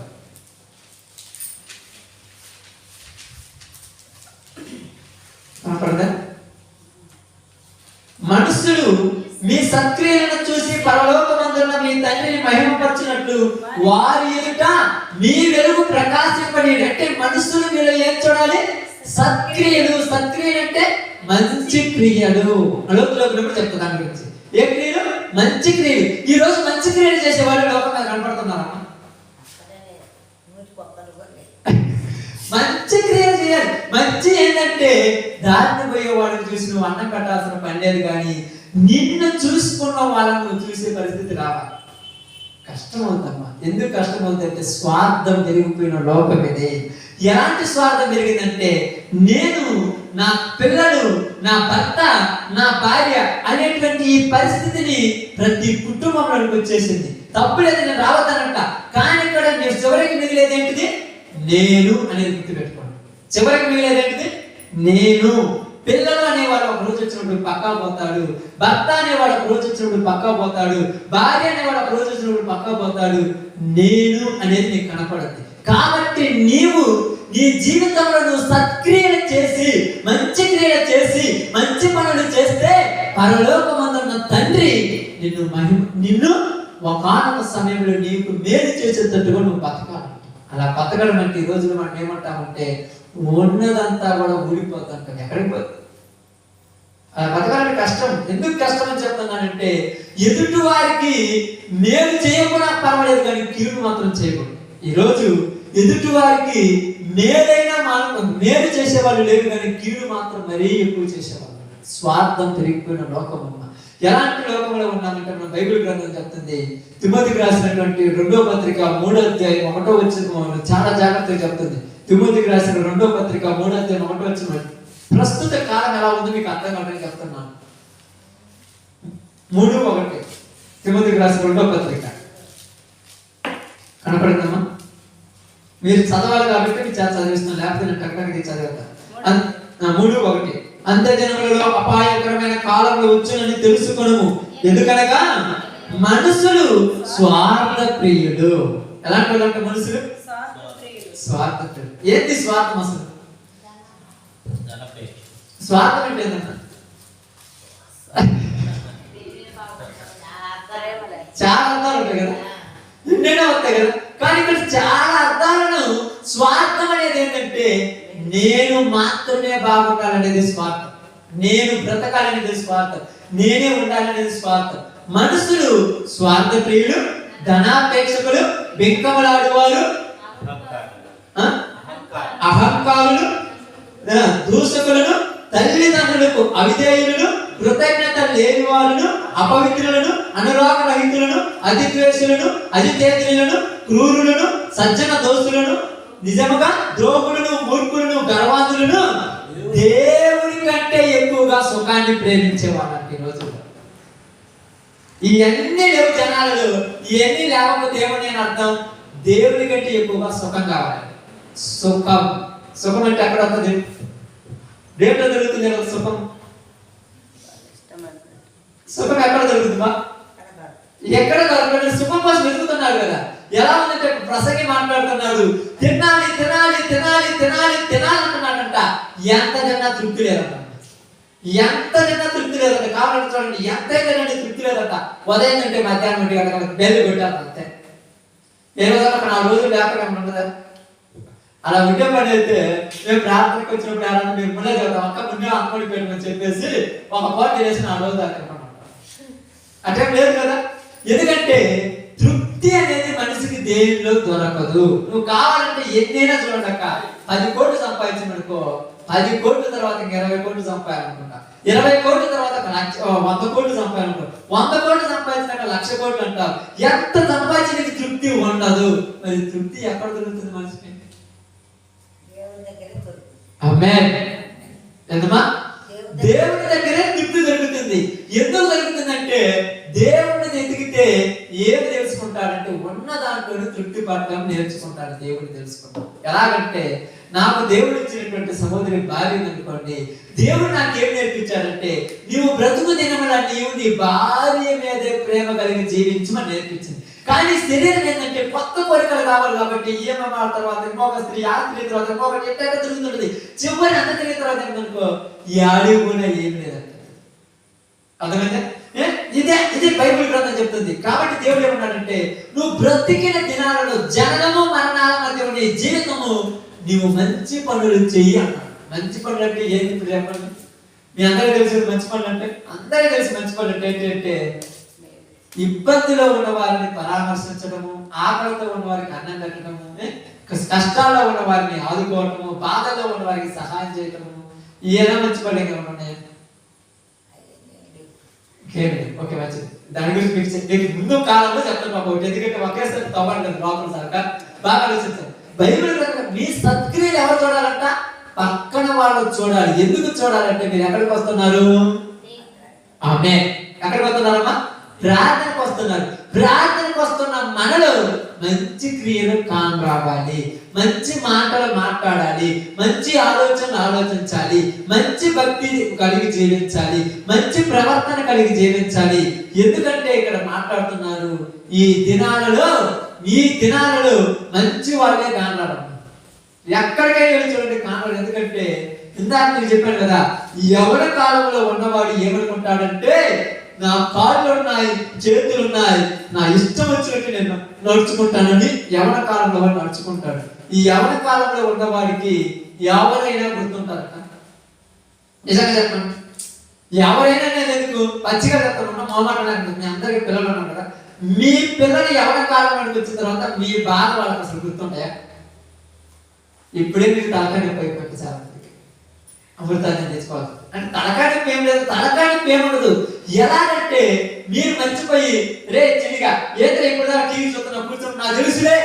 మనుషులు మీ సత్క్రియలను చూసి పరలోకమందున్న మీ తండ్రిని మహిమపరచినట్లు వారి ఎదుట మీ వెలుగు ప్రకాశింపని. అంటే మనుషులు మీరు ఏం చూడాలి? సత్క్రియలు. సత్క్రియలు అంటే మంచి క్రియలు. లోతులోకి చెప్తా దాని గురించి. ఏ క్రియలు? మంచి క్రియలు. ఈ రోజు మంచి క్రియలు చేసే వాళ్ళు లోకం మీద కనపడుతున్నారా? మంచి క్రియలు చేయాలి. మంచి ఏంటంటే దారిని పోయే వాళ్ళని చూసి నువ్వు అన్నం పెట్టాల్సిన పని లేదు, కానీ నిన్ను చూసుకున్న వాళ్ళని నువ్వు చూసే పరిస్థితి రావాలి. కష్టం అవుతామా? ఎందుకు కష్టం అవుతుందంటే స్వార్థం పెరిగిపోయిన లోకం ఇది. ఎలాంటి స్వార్థం పెరిగిందంటే నేను, నా పిల్లలు, నా భర్త, నా భార్య అనేటువంటి ఈ పరిస్థితిని ప్రతి కుటుంబంలోకి వచ్చేసింది. తప్పులేదు, నేను రావద్దనంట, కానీ ఇక్కడ నేను చివరికి మిగిలేది ఏంటిది? నేను అనేది గుర్తుపెట్టుకోండి. చివరికి మిగిలేది ఏంటిది? నేను. పిల్లలు అనేవాడు ఒక రోజు వచ్చినప్పుడు పక్కా పోతాడు, భర్త అనేవాడు ఒక రోజు వచ్చినప్పుడు పక్కా పోతాడు, భార్య అనేవాడు ఒక రోజు వచ్చినప్పుడు పక్కా పోతాడు. నేను అనేది నీకు కనపడుతుంది. కాబట్టి నీవు నీ జీవితంలో నువ్వు సత్క్రియలు చేసి, మంచి క్రియలు చేసి, మంచి పనులు చేస్తే పరలోకమందున్న తండ్రి నిన్ను ఒకానొక సమయంలో నీకు మేలు చేసేటట్టుగా నువ్వు బతకాలి. అలా బతకడం అంటే ఈ రోజులో మనం ఏమంటామంటే ఉన్నదంతా కూడా ఊడిపోతుంటాం. ఎక్కడికి పోతుంది? అలా బతకాలంటే కష్టం. ఎందుకు కష్టం అని చెప్తున్నానంటే ఎదుటి వారికి మేలు చేయకుండా పర్వాలేదు, కానీ కీడు మాత్రం చేయకూడదు. ఈరోజు ఎదుటి వారికి మేలు చేసేవాళ్ళు లేరు, కానీ కీడు మాత్రం మరీ ఎక్కువ చేసేవాళ్ళు. స్వార్థం పెరిగిపోయిన లోకం ఉన్న ఎలాంటి లోకంలో ఉన్నామంటే మన బైబిల్ గ్రంథం చెప్తుంది. తిమోతికి రాసినటువంటి 2వ పత్రిక 3వ అధ్యాయం 1వ వచనం చాలా జాగ్రత్తగా చెప్తుంది. తిమోతికి రాసిన 2వ పత్రిక 3వ అధ్యాయం 1వ వచనం ప్రస్తుత కాలం ఎలా ఉందో మీకు అర్థం కావాలని చెప్తున్నాను. 3:1 తిమోతికి రాసిన 2వ పత్రిక కనపడిందమ్మా? మీరు చదవాలి కాబట్టి మీరు చాలా చదివిస్తున్నాను, లేకపోతే నేను టక్కనకి చదివేస్తాను. 3:1 అంత్యదినములలో అపాయకరమైన కాలంలో వచ్చునని తెలుసుకొనుము. ఎందుకనగా మనుషులు స్వార్థ ప్రియుడు. ఎలాంటి వాళ్ళంటే మనుషులు స్వార్థ ప్రియుడు. ఏంటి స్వార్థం అసలు? స్వార్థం అంటే ఏంటన్నా? చాలా అర్థాలు ఉంటాయి కదా, ఎన్నెన్నో వస్తాయి కదా, కానీ ఇక్కడ చాలా అర్థాలను స్వార్థం అనేది ఏంటంటే నేను మాత్రమే బాగుండాలనేది స్వార్థం, నేను బ్రతకాలనేది స్వార్థం, నేనే ఉండాలనేది స్వార్థం. మనుషులు స్వార్థ ప్రియులు, ధనాపేక్షకులు, బింకములాడువారు, అహంకారులు, దూషకులను, తల్లిదండ్రులకు అవిధేయులను, కృతజ్ఞత లేని వారును, అపవిత్రులను, అనురాగ రహితులను, అతిద్వేషులను, అజితేజులను, క్రూరులను, సజ్జన దోషులను, నిజముగా ద్రోహులను, మూర్ఖులను, గర్వాంధులను, దేవుని కంటే ఎక్కువగా సుఖాన్ని ప్రేమించే వాళ్ళంటే ఈ రోజు. ఇవన్నీ లేవు జనాలు. ఇవన్నీ లేకపోతే ఏమని నేను అర్థం? దేవుని కంటే ఎక్కువగా సుఖం కావాలి. సుఖం సుఖం అంటే ఎక్కడ వస్తుంది? దేంట్లో దొరుకుతుంది సుఖం? సుఖం ఎక్కడ దొరుకుతుందా? ఎక్కడ దొరకలేదు. సుఖం కోసం వెతుకుతున్నారు కదా. ఎలా ఉందంటే ప్రసంగి మాట్లాడుతున్నాడు, తినాలి తినాలి తినాలి తినాలి తినాలి అంటున్నాడంట. ఎంత తిన్నా తృప్తి లేదంట, ఎంత తిన్నా తృప్తి లేదంట. కాబట్టి చూడండి, ఎంత తినండి తృప్తి లేదంట. ఉదయం అంటే మధ్యాహ్నం 1 గంటలకు బెల్లు పెట్టాలి అంతే. ఏ రోజు ఒక 4 రోజులు లేకపోతే ఉండదా? అలా ఉండే పని అయితే మేము ప్రార్థనకు వచ్చినప్పుడు ఎలా మేము ముందే చదువుతాం, అక్క ముందే అమ్మడి పెట్టమని చెప్పేసి ఒక పోటీ చేసి 4 రోజులు దాకా అట్లా లేదు కదా. ఎందుకంటే తృప్తి అనేది మనిషికి దేనిలో దొరకదు. నువ్వు కావాలంటే ఎన్నైనా చూడక 10 కోట్లు సంపాదించమనుకో, 10 కోట్ల తర్వాత 20 కోట్లు సంపాదనుకుంటా, 20 కోట్ల తర్వాత 100 కోట్లు సంపాదనుకో, 100 కోట్లు సంపాదించినాక 1,00,000 కోట్లు అంటావు. ఎంత సంపాదించడానికి తృప్తి ఉండదు. మరి తృప్తి ఎక్కడ దొరుకుతుంది మనిషికి? ఆమేన్. ఎంతమా? దేవుని దగ్గరే తృప్తి దొరుకుతుంది. ఎందుకు దొరుకుతుందంటే దేవుడిని ఎదిగితే ఏమి తెలుసుకుంటాడంటే ఉన్న దాంట్లోనే తృప్తి పడటం నేర్చుకుంటాడు. దేవుడిని తెలుసుకుంటాడు. ఎలాగంటే నాకు దేవుడు ఇచ్చినటువంటి సహోదరి భార్య అనుకోండి, దేవుడు నాకు ఏం నేర్పించాడంటే నీవు బ్రతుకు దినముల నీవు నీ భార్య మీదే ప్రేమ కలిగి జీవించమని నేర్పించింది. కానీ శరీరం ఏంటంటే కొత్త కోరికలు కావాలి కాబట్టి ఈఎంఐ తర్వాత ఇంకొక స్త్రీ, ఆ స్త్రీ తర్వాత ఇంకొకటి ఎట్లా తిరుగుతుంటది. చివరి అంత తిరిగిన తర్వాత ఏంటనుకో ఈ ఆడియో కూడా ఏం లేదంట. అర్థమైందా? ఇది బైబిల్ గ్రంథం చెప్తుంది. కాబట్టి దేవుడు ఏమన్నాడంటే నువ్వు బ్రతికిన దినాలలో జననము మరణాల మధ్య ఉండే జీవితము నీవు మంచి పనులు చెయ్యి అన్నాడు. మంచి పనులు అంటే ఏంటి? చెప్పండి. మీ అందరికీ తెలిసి మంచి పనులు అంటే అందరికీ తెలిసి మంచి పనులు అంటే ఏంటంటే ఇబ్బందిలో ఉన్న వారిని పరామర్శించడము, ఆకలితో ఉన్న వారికి అన్నం పెట్టడము, కష్టాల్లో ఉన్న వారిని ఆదుకోవటము, బాధలో ఉన్న వారికి సహాయం చేయటము. ఏదో మంచి పనులు ఏమైనా ఉన్నాయా? ఓకే, మంచిది. దాని గురించి మీకు ముందు కాలంలో చెప్తాను ఒకటి, ఎందుకంటే ఒకేసారి తవ్వండి లోపల సార్ బాగా ఆలోచించారు. బైబిల్ మీ సత్క్రియలు ఎవరు చూడాలంట? పక్కన వాళ్ళు చూడాలి. ఎందుకు చూడాలంటే మీరు ఎక్కడికి వస్తున్నారు? ఆమేన్. ఎక్కడికి వస్తున్నారమ్మా? ప్రార్థనకు వస్తున్నారు. ప్రార్థనకు వస్తున్న మనలో మంచి క్రియలు రావాలి, మంచి మాటలు మాట్లాడాలి, మంచి ఆలోచనలు ఆలోచించాలి, మంచి భక్తి కలిగి జీవించాలి, మంచి ప్రవర్తన కలిగి జీవించాలి. ఎందుకంటే ఇక్కడ మాట్లాడుతున్నారు ఈ దినాలలో మంచి వాళ్ళే కానరాడు. ఎక్కడికైనా వెళ్ళి చూడండి కానరాడు. ఎందుకంటే ఇందాక మీకు చెప్పాను కదా, ఎవరి కాలంలో ఉన్నవాడు ఏమనుకుంటాడంటే నా కాళ్ళు ఉన్నాయి, చేతులు ఉన్నాయి, నా ఇష్టం వచ్చినట్టు నేను నడుచుకుంటానని యవన కాలంలో వాడు నడుచుకుంటాడు. ఈ యవన కాలంలో ఉన్నవాడికి ఎవరైనా గుర్తుంటారట? నిజంగా చెప్పండి, ఎవరైనా నేను ఎందుకు పచ్చిగా చెప్తాను, మొహమాటం. మీ అందరికి పిల్లలు ఉన్నారు కదా, మీ పిల్లలు యవన కాలంలోకి వచ్చిన తర్వాత మీ బాధ వాళ్ళకి అసలు గుర్తుంటాయా? ఇప్పుడే మీకు తలకాయ అయిపోయింది చాలా మందికి. అమృతాన్ని తెచ్చుకోవాలి అంటే తలకాడికి ఏం లేదు, తలకాడికి ఏముండదు. ఎలాగంటే మీరు మర్చిపోయి రే చిడిగా ఏదో ఇప్పుడు టీవీ చూస్తున్నా కూర్చొని నాకు తెలుసులే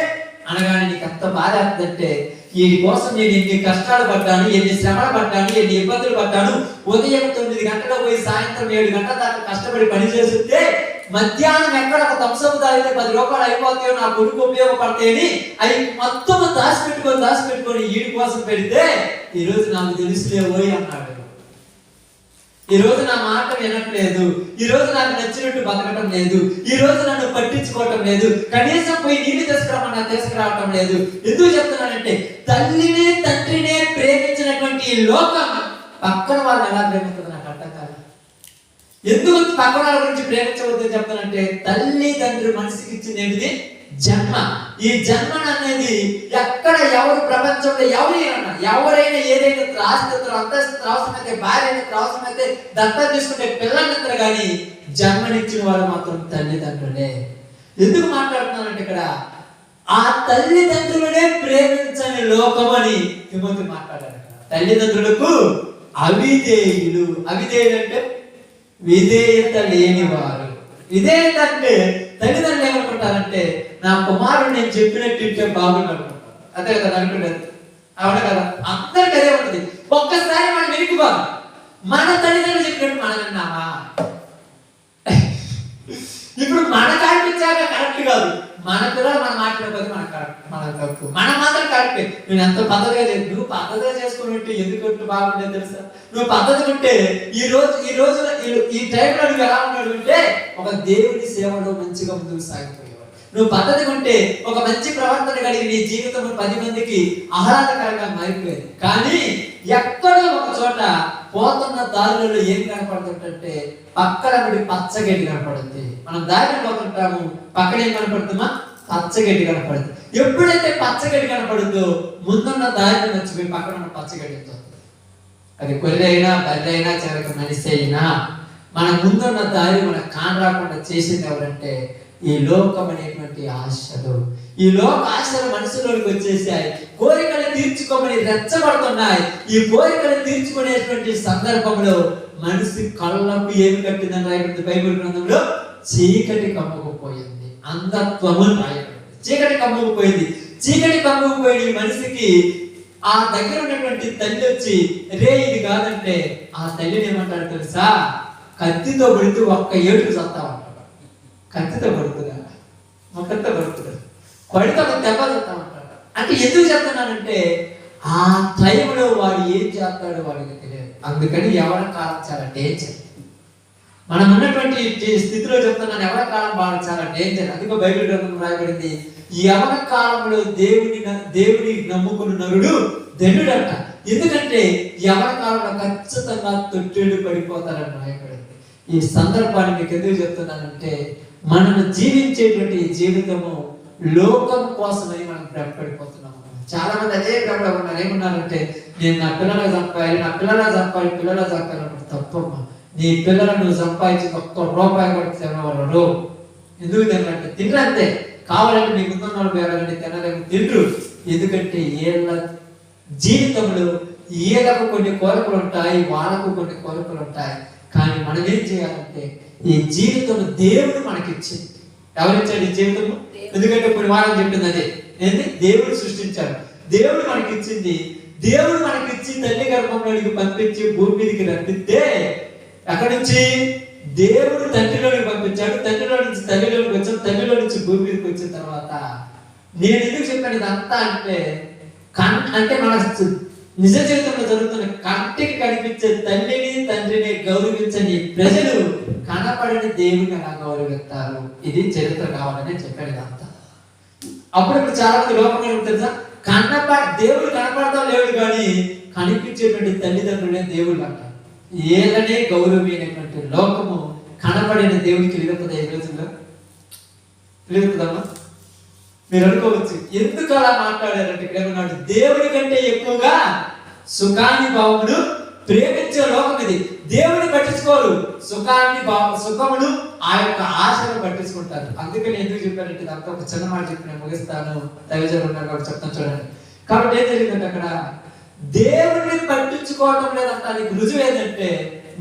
అనగానే నీకు ఎంత బాధ అవుతుందంటే, వీడి కోసం నేను ఎన్ని కష్టాలు పడ్డాను, ఎన్ని శ్రమలు పడ్డాను, ఎన్ని ఇబ్బందులు పడ్డాను. ఉదయం 9 గంటలకు పోయి సాయంత్రం 7 గంటల దాకా కష్టపడి పని చేస్తుంటే మధ్యాహ్నం ఎక్కడ ఒక థమ్సప్ తాగితే 10 రూపాయలు అయిపోతాయో, నా కొడుకు ఉపయోగపడతాయని అవి మొత్తం దాచిపెట్టుకొని వీడి కోసం పెడితే ఈరోజు నాకు తెలుసులేవోయ్ అన్నాడు. ఈ రోజు నా మాట వినట్లేదు, ఈ రోజు నాకు నచ్చినట్టు బతకటం లేదు, ఈ రోజు నన్ను పట్టించుకోవటం లేదు, కనీసం పోయి నీళ్ళు తీసుకురావటం లేదు. ఎందుకు చెప్తున్నానంటే తల్లిని తండ్రినే ప్రేమించినటువంటి ఈ లోకం పక్కన వాళ్ళు ఎలా ప్రేమిస్తుంది నాకు అర్థం కాదు. ఎందుకు పక్కన వాళ్ళ గురించి ప్రేమించవద్దని చెప్తానంటే, తల్లి తండ్రి మనిషికి ఇచ్చింది ఏంటిది? జన్మ. ఈ జన్మ అనేది ఎక్కడ ఎవరు ప్రపంచంలో ఎవరైనా ఏదైనా ఆస్తితో అంతస్తుతో అవసరమైతే, భార్యతో అవసరమైతే, దత్తం తీసుకుంటే పిల్లలందరూ కానీ జన్మనిచ్చిన వాళ్ళు మాత్రం తల్లిదండ్రులే. ఎందుకు మాట్లాడుతున్నానంటే ఇక్కడ ఆ తల్లిదండ్రులనే ప్రేమించని లోకం అని తిమోతి మాట్లాడారు. తల్లిదండ్రులకు అవిధేయులు. అవిధేయులు అంటే విధేయత లేనివారు. విధేయత అంటే తల్లిదండ్రులు ఏమనుకుంటారంటే, నా కుమారుడు నేను చెప్పినట్టు ఇంటే బాగుంది అనుకుంటారు. అదే కదా అనుకుంటారు, అవును కదా? అందరికి అదే ఉంటుంది. ఒక్కసారి మనం వెనుకుపోదు, మన తల్లిదండ్రులు చెప్పినట్టు మనం విన్నామా? ఇప్పుడు మనకు అనిపించాక కరెక్ట్ కాదు, మన పిల్లలు మనం మాట్లాడకపోతే మన కరెక్ట్, మన తప్పు. మనం మాత్రం కరెక్టే. నేను ఎంత పద్ధతిగా నువ్వు పద్ధతిగా చేసుకున్నట్టు ఎందుకు బాగుండేది తెలుసా? నువ్వు పద్ధతి ఉంటే ఈ టైంలో నువ్వు ఎలా ఉన్నాడు అంటే ఒక దేవుని సేవలో మంచిగా ముందుకు సాగిపోయేవాడు. నువ్వు పద్ధతి ఉంటే ఒక మంచి ప్రవర్తన కలిగి నీ జీవితంలో 10 మందికి ఆహ్లాదకరంగా మారిపోయేది. కానీ ఎక్కడో ఒక చోట పోతున్న దారులలో ఏం కనపడుతుంటే పక్కన పచ్చగడ్డి కనపడుతుంది. మనం దారిని పోతుంటాము, పక్కన ఏం కనపడుతుందా? పచ్చగడ్డి కనపడుతుంది. ఎప్పుడైతే పచ్చగడ్డి కనపడుతుందో ముందున్న దారిని మర్చిపోయి పక్కన ఉన్న పచ్చగడ్డితో, అది కొర్రె అయినా బర్రె అయినా చివరికి మనిషి అయినా, మన ముందున్న దారి మనకు కానరాకుండా చేసింది ఎవరంటే ఈ లోకం అనేటువంటి ఆశలు. ఈ లోక ఆశలు మనసులోకి వచ్చేసాయి, కోరికలు తీర్చుకోమని రెచ్చబడుతున్నాయి. ఈ కోరికలు తీర్చుకునేటువంటి సందర్భంలో మనిషి కళ్ళకు ఏమి కట్టిందని రాయబడింది బైబిల్ గ్రంథంలో? చీకటి కమ్ముకుపోయింది. అంధత్వము రాయబడింది. చీకటి కమ్ముకుపోయింది. చీకటి కమ్ముకుపోయి మనిషికి ఆ దగ్గర ఉన్నటువంటి తల్లి వచ్చి రే ఇది కాదంటే ఆ తల్లిని ఏమంటాడు తెలుసా? కత్తితో పడితే ఒక్క ఏడుకు చస్తామంటాడు. కత్తితో పడుతుందా? మొక్కతో పడుతుంది, పడితే ఒక దెబ్బ చస్తామంటాడు. అంటే ఎందుకు చెప్తున్నానంటే ఆ టైంలో వాడు ఏం చేస్తాడో వాడికి తెలియదు. అందుకని యవన కాలం చాలా డేంజర్. మనం ఉన్నటువంటి స్థితిలో చెప్తున్నాను, యవన కాలం బాగా చాలా డేంజర్. అందుకో బైబిల్ గ్రంథంలో రాయబడింది, యవన కాలంలో దేవుని నమ్ముకున్న నరుడు ధన్యుడంట. ఎందుకంటే యవన కాలంలో ఖచ్చితంగా తొట్టెళ్ళు పడిపోతారని రాయబడింది. ఈ సందర్భాన్ని మీకు ఎందుకు చెప్తున్నానంటే మనము జీవించేటువంటి జీవితము లోకం కోసమని మనం భ్రమపడిపోతున్నాము. చాలా మంది అదే భ్రమలో ఉన్నారు. ఏమన్నారంటే నేను నా పిల్లలకు చంపాలి, నా పిల్లలకు చంపాలి. తప్పమ్మా, నీ పిల్లలను నువ్వు సంపాదించి ₹1 కూడా తినవాళ్ళు. ఎందుకు తినాలంటే తినరంతే. కావాలంటే నీ ముందున్న వాళ్ళు పేరాలంటే తినలేము, తిండ్రు. ఎందుకంటే వీళ్ళ జీవితంలో వీళ్ళకు కొన్ని కోరికలు ఉంటాయి, వాళ్ళకు కొన్ని కోరికలు ఉంటాయి. కానీ మనం ఏం చేయాలంటే ఈ జీవితం దేవుడు మనకిచ్చింది. ఎవరిచ్చాడు ఈ జీవితము? ఎందుకంటే కొన్ని వారం చెప్పింది అదే ఏంటి? దేవుడు సృష్టించాడు, దేవుడు మనకిచ్చింది. దేవుడు మనకిచ్చి తల్లి గర్భంలోనికి పంపించి భూమి మీదకి రప్పిస్తే అక్కడి నుంచి దేవుడు తండ్రిలోనికి పంపించాడు, తండ్రిలో నుంచి తల్లిలోనికి వచ్చాడు, తల్లిలో నుంచి భూమి మీదకి వచ్చిన తర్వాత నేను ఎందుకు చెప్పాను ఇదంతా అంటే మన నిజ జీవితంలో జరుగుతున్న కంటికి కనిపించే తల్లిని తండ్రిని గౌరవించని ప్రజలు కనపడిన దేవుని ఎలా గౌరవిస్తారు? ఇది చరిత్ర కావాలని చెప్పాడు ఇదంతా. అప్పుడు చాలా మంది లోపల తెలుసా, దేవుడు కనపడతాం లేడు కానీ కనిపించేటువంటి తల్లిదండ్రులే దేవుళ్ళు అంటారు. ఏదనే గౌరవమైనటువంటి లోకము కనపడిన దేవుడికి తెలియకపోతే 5 రోజుల్లో తెలియదమ్మా. మీరు అనుకోవచ్చు ఎందుకు అలా మాట్లాడారంటే ఇక్కడ ఏమన్నాడు, దేవుడి కంటే ఎక్కువగా సుఖాన్ని భావమును ప్రేమించే లోకం ఇది. దేవుడిని పట్టించుకోరు, సుఖమును ఆ యొక్క ఆశను పట్టించుకుంటారు. అందుకని ఎందుకు చెప్పారంటే దాంతో ఒక చిన్న మాట చెప్పి నేను ముగిస్తాను. దైవజనులు ఉన్నారు కాబట్టి చెప్తాను చూడండి. కాబట్టి ఏం జరిగిందంటే అక్కడ దేవుడిని పట్టించుకోవడం లేదంటానికి రుజువు ఏంటంటే,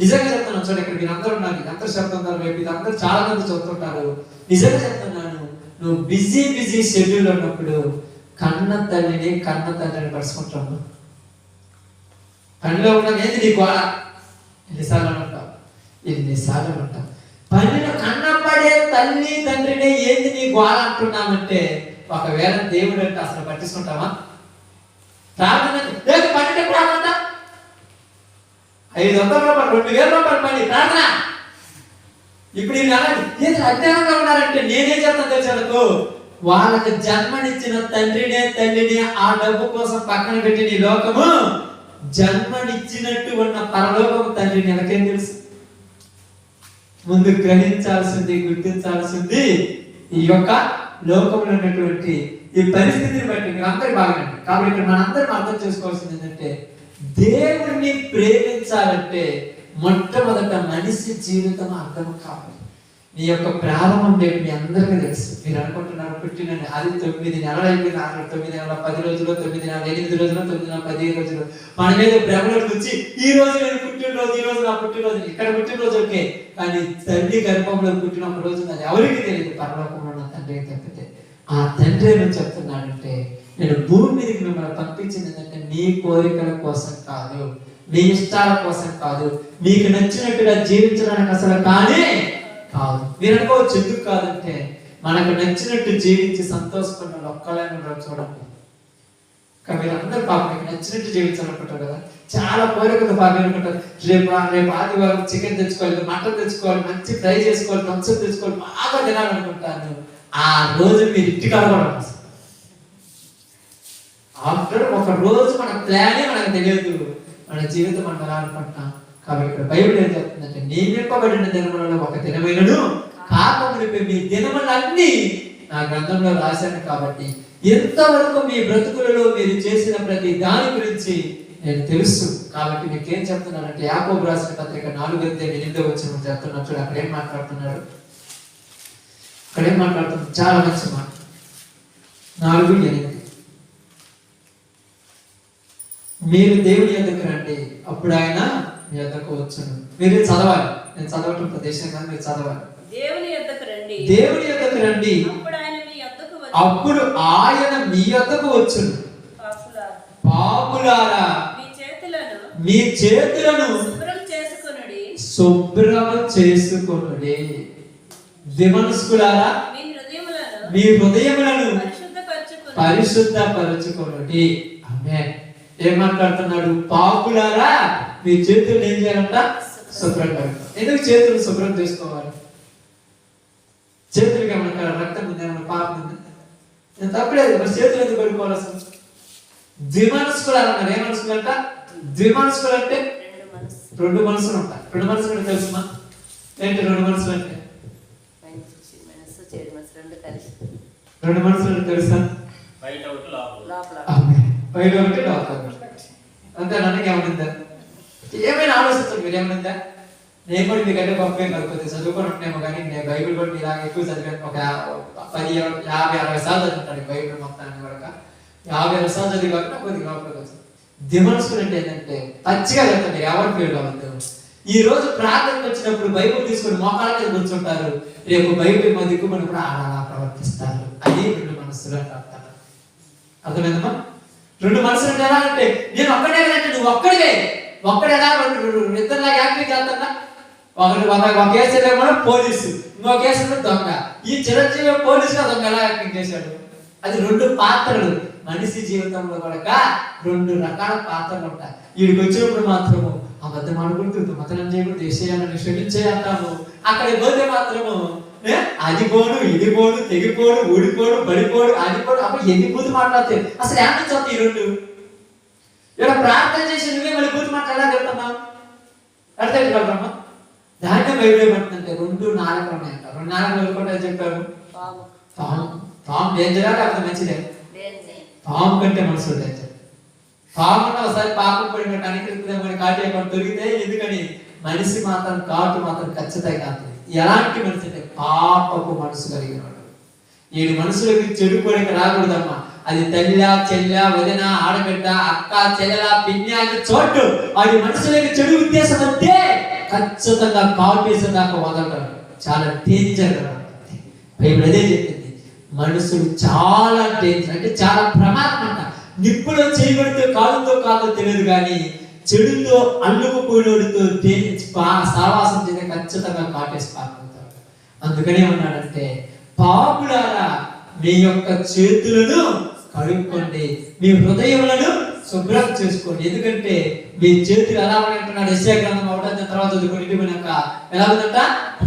నిజంగా చెప్తున్నాను చూడండి, ఇక్కడ మీరు అందరూ ఉన్నారు, అందరూ చెప్తున్నారు, రేపు ఇది అందరూ చాలా మంది చదువుతుంటారు. నిజంగా చెప్తున్నాను, నువ్వు బిజీ షెడ్యూల్ ఉన్నప్పుడు కన్న తండ్రిని పరుచుకుంటావు. పనిలో ఉన్న ఏంది నీ గోడ, ఎన్నిసార్లు అంటావు. పనిలో కన్నపడే తల్లి తండ్రిని ఏంది నీ గోడ అంటున్నామంటే, ఒకవేళ దేవుడు అంటే అసలు పట్టించుకుంటావా? ప్రార్థన లేదు, పని ప్రార్థన 500 రూపాయలు 2000 రూపాయలు పని ప్రార్థన. ఇప్పుడు ఈ అజ్ఞానంగా ఉన్నారంటే నేనేం చెప్తాను తెలుసు, వాళ్ళకి జన్మనిచ్చిన తల్లిని ఆ డబ్బు కోసం పక్కన పెట్టిన ఈ లోకము జన్మనిచ్చినట్టు ఉన్న పరలోకము తండ్రిని ఎలాకేం తెలుసు. ముందు గ్రహించాల్సింది, గుర్తించాల్సింది ఈ యొక్క లోకంలో ఉన్నటువంటి ఈ పరిస్థితిని బట్టి మీరు అందరూ బాగానండి. కాబట్టి ఇక్కడ మనందరం అర్థం చేసుకోవాల్సింది ఏంటంటే, దేవుడిని ప్రేమించాలంటే మొట్టమొదట మనిషి జీవితం అర్థం కావాలి. నీ యొక్క ప్రారంభం డేట్ మీ అందరికీ తెలుసు. మీరు అనుకుంటున్నారు పుట్టినండి అది 9 నెలలు అయిపోయింది, 9 నెలల 10 రోజులు, 9 నెలల 8 రోజులు, 9 నెలల 15 రోజులు మన మీద భ్రమలోకి వచ్చి ఈ రోజు నేను పుట్టినరోజు, ఈ రోజు నా పుట్టినరోజు. ఇక్కడ పుట్టినరోజు ఓకే, కానీ తల్లి గర్భంలో పుట్టిన ఒక రోజు అది ఎవరికి తెలియదు, పరలోకంలో ఉన్న తండ్రి తప్పితే. ఆ తండ్రి ఏమని చెప్తున్నాడంటే, నేను భూమి మీదకి మిమ్మల్ని పంపించింది ఏంటంటే నీ కోరికల కోసం కాదు, మీ ఇష్టాల కోసం కాదు, మీకు నచ్చినట్టుగా జీవించడానికి అసలు కానీ కాదు. మీరు అనుకోవచ్చు ఎందుకు కాదంటే, మనకు నచ్చినట్టు జీవించి సంతోషపడిన ఒక్కలైన చూడండి. మీరు అందరూ పాపం మీకు నచ్చినట్టు జీవించాలనుకుంటారు కదా, చాలా కోరికలు బాగా అనుకుంటారు. రేపు ఆదివారం చికెన్ తెచ్చుకోవాలి, మటన్ తెచ్చుకోవాలి, మంచి ఫ్రై చేసుకోవాలి, థమ్స్అప్ తెచ్చుకోవాలి, బాగా తినాలనుకుంటాను. ఆ రోజు మీరు ఇంటికి అడగడం ఆఫ్టర్ ఒక రోజు మన ప్లానే మనకు తెలియదు, మన జీవితం మనం ఎలా అనుకుంటున్నాం. కాబట్టి ఇక్కడ బైబిల్ ఏం చెప్తుందంటే, నియమింపబడిన దినములలో ఒక దినమైనను కాకమునిపై మీ దినములన్నీ నా గ్రంథంలో రాశాను. కాబట్టి ఎంతవరకు మీ బ్రతుకులలో మీరు చేసిన ప్రతి దాని గురించి నేను తెలుసు. కాబట్టి మీకు ఏం చెప్తున్నానంటే, యాకోబు రాసిన పత్రిక 4:8 చెప్తున్నా చూడు. అక్కడ ఏం మాట్లాడుతున్నాడు, చాలా మంచి మాట. 4:8 మీరు దేవుని యొద్దకు రండి, అప్పుడు ఆయన మీ యొద్దకు వచ్చును. మీరు చదవాలి, నేను చదవటం ప్రదేశం కానీ మీరు చదవాలి. దేవుని యొద్దకు రండి, అప్పుడు ఆయన మీ యొద్దకు వచ్చును. పాపులారా మీ చేతులను శుభ్రము చేసుకొనుడి, విమనస్కులారా మీ హృదయములను పరిశుద్ధపరచుకొనుడి. ఆమేన్. ఏం మాట్లాడుతున్నాడు, పాపులారా మీ చేతులు ఏం చేయాలంట, శుభ్రం కడతాం. ఎందుకు చేతులు శుభ్రం చేసుకోవాలి? చేతులకి ఏమన్నా రక్తం ఉంది, ఏమన్నా పాపం ఉంది? నేను తప్పలేదు, మరి చేతులు ఎందుకు కడుక్కోవాలి అసలు? ద్విమనస్కులు అన్నారు. ఏ మనసులు అంట? ద్విమనస్కులు అంటే 2 మనసులు ఉంటాయి. 2 మనసులు అంటే తెలుసుమా? ఏంటి 2 మనసులు అంటే? 2 మనసులు అంటే తెలుసా? బయట ఒకటి లోపల. అంతే. నన్నకి ఏమనిందా? ఏమైనా ఆలోచించండి, మీరు ఏమనిందా? నేను కూడా మీకంటే గొప్పేం కాకపోతే చదువుకొని ఉంటేమో కానీ నేను బైబిల్ కూడా ఇలా ఎక్కువ చదివాను. ఒక 50-60 సార్లు చదువుతాను బైబిల్ మొత్తాన్ని కూడా. 50 సార్లు చదివి కాకుండా కొద్దిగా లోపలికి వచ్చింది. దిమనస్కులు అంటే ఏంటంటే పచ్చిగా చెప్తాను, ఎవరు ఫీల్ కావద్దు. ఈ రోజు ప్రార్థనకు వచ్చినప్పుడు బైబిల్ తీసుకుని మోకాళ్ళ మీద కూర్చుంటారు, రేపు బైబిల్ మా దిక్కుమన్నప్పుడు అలా ప్రవర్తిస్తారు. అది 2 మనసులు అంటే అర్థమైందమ్మా? 2 మనసులు అంటే ఎలా అంటే, నేను ఒక్కడే అంటే నువ్వు ఒక్కడే ఎలా 2 యాక్టింగ్ చేస్తున్నా. ఒక కేసులో కూడా పోలీసు, ఇంకో కేసులో దొంగ. ఈ చిరంజీవి పోలీసుగా దొంగ ఎలా యాక్టింగ్ చేశాడు? అది 2 పాత్రలు. మనిషి జీవితంలో కూడా 2 రకాల పాత్రలు ఉంటాయి. వీడికి వచ్చినప్పుడు మాత్రము అబద్ధం ఆడుకుంటుంది, మతనం చేయకూడదు, దేశీయాలను క్షమించే అంటాము. అక్కడికి పోతే మాత్రము అది పోను, ఇది పోను, తెగిపోడు, ఊడిపోడు, పడిపోడు, ఆడిపోడు. అప్పుడు ఎన్ని బూతు మాట్లాడతాయి అసలు? ఏమని చెప్తా ఈ 2 ఇక్కడ ప్రార్థన చేసి నువ్వే మళ్ళీ బూతు మాట్లాడాలి చెప్తున్నావు. అర్థం కాదమ్మా? దాంట్లో బైబిల్ ఏమంటుందంటే 2 నాలుకలు ఉన్నాయంట. 2 నాలుకలు ఎవరుకుంటారు చెప్పారు? పాము డేంజరా లేకపోతే మంచిదే? పాము కంటే మనుషులు డేంజర్. పామున్న ఒకసారి పాపం పడిన కనికరిస్తుందని కాటు ఎక్కడ దొరికితే, ఎందుకని మనిషి మాత్రం కాటు మాత్రం ఖచ్చితంగా కాదు. ఎలాంటి మనిషి అంటే పాపపు మనసు కలిగిన వాడు. 7 మనుషులకి చెడు కోరిక రాకూడదమ్మా. అది తల్లి, చెల్లె, వదిన, ఆడబిడ్డ, అక్క, చెల్లెల, పిన్ని అని చోటు వాడి మనుషులకి చెడు ఉద్దేశం అంటే ఖచ్చితంగా కాపేసిన దాకా వదలరు. చాలా డేంజర్. బైబిల్ అదే చెప్పింది. మనుషులు చాలా డేంజర్ అంటే చాలా ప్రమాదం అంట. నిప్పులో చేయబడితే కాలుతో కాదో తెలియదు, కానీ చెడుతో అల్లుకుపోయినోడితో సావాసం చేస్తే ఖచ్చితంగా కాటేసి పారిపోతాడు. అందుకనే ఉన్నాడంటే, పాపులారా మీ యొక్క చేతులను కడుక్కోండి, మీ హృదయములను శుభ్రం చేసుకోండి. ఎందుకంటే మీ చేతులు ఎలా ఉన్నాయంటున్నాడు యెషయా గ్రంథం 1 తర్వాత చదువుకున్నాక ఎలా ఉందంట?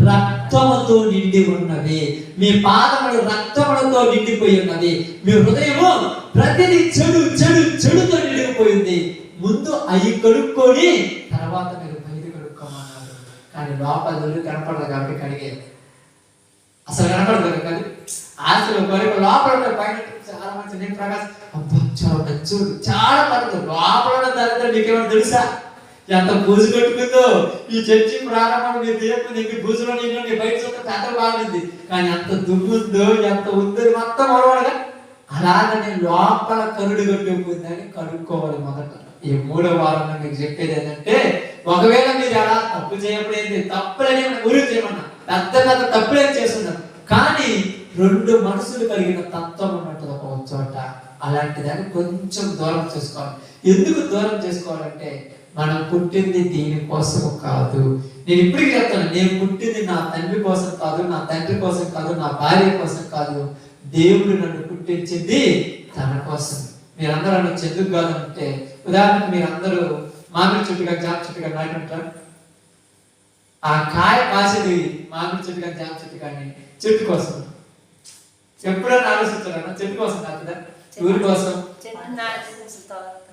రక్తముతో నిండి ఉన్నవి. మీ పాదములు రక్తములతో నిండిపోయి ఉన్నది. మీ హృదయము ప్రతిదీ చెడు చెడు చెడుతో నిండిపోయింది. ముందు అవి కడుక్కొని తర్వాత మీరు బయట కడుక్కోమన్నారు. కానీ లోపల కనపడదు కాబట్టి కడిగేది. అసలు కనపడదు కానీ ఆశలు కోరిక లోపల పైన చాలా మంచి నేను ప్రకాశం అబ్బా చాలా మంచోడు చాలా పడుతుంది. లోపల దరిద్రం మీకేమైనా తెలుసా? ఎంత బూజు కట్టుకుందో ఈ చర్చి ప్రారంభం. మీరు దేవుడు ఇంక బూజులో నీ బయట చూస్తే పెద్ద బాగుంది, కానీ ఎంత దుమ్ముందో ఎంత ఉందో మొత్తం మరవాడుగా. అలాగనే లోపల కరుడు కట్టుకుందని కడుక్కోవాలి మొదట. ఈ 3వ వారంలో మీకు చెప్పేది ఏంటంటే, ఒకవేళ మీరు అలా తప్పు చేయబడేది తప్పులని గురి చేయమన్నా పెద్ద పెద్ద తప్పులేం చేస్తున్నారు, కానీ 2 మనసులు కలిగిన తత్వం ఉన్నట్టు ఒక చోట అలాంటి దాన్ని కొంచెం దూరం చేసుకోవాలి. ఎందుకు దూరం చేసుకోవాలంటే, మనం పుట్టింది దీనికోసం కాదు. నేను ఇప్పటికీ చెప్తాను, నేను పుట్టింది నా తండ్రి కోసం కాదు, నా తండ్రి కోసం కాదు, నా భార్య కోసం కాదు. దేవుడు నన్ను పుట్టించింది తన కోసం. మీరందరూ నన్ను ఎందుకు కాదు అంటే, ఉదాహరణకు మీరందరూ మామిడి చెట్టుగా జామ చెట్టుగా నాటి ఉంటారు. ఆ కాయ కాసేది మామిడి చెట్టుగా జామ చెట్టు కానీ చెట్టు కోసం. ఎప్పుడైనా ఆలోచించారన్నా? చెట్టు కోసం కాదు, ఊరి కోసం.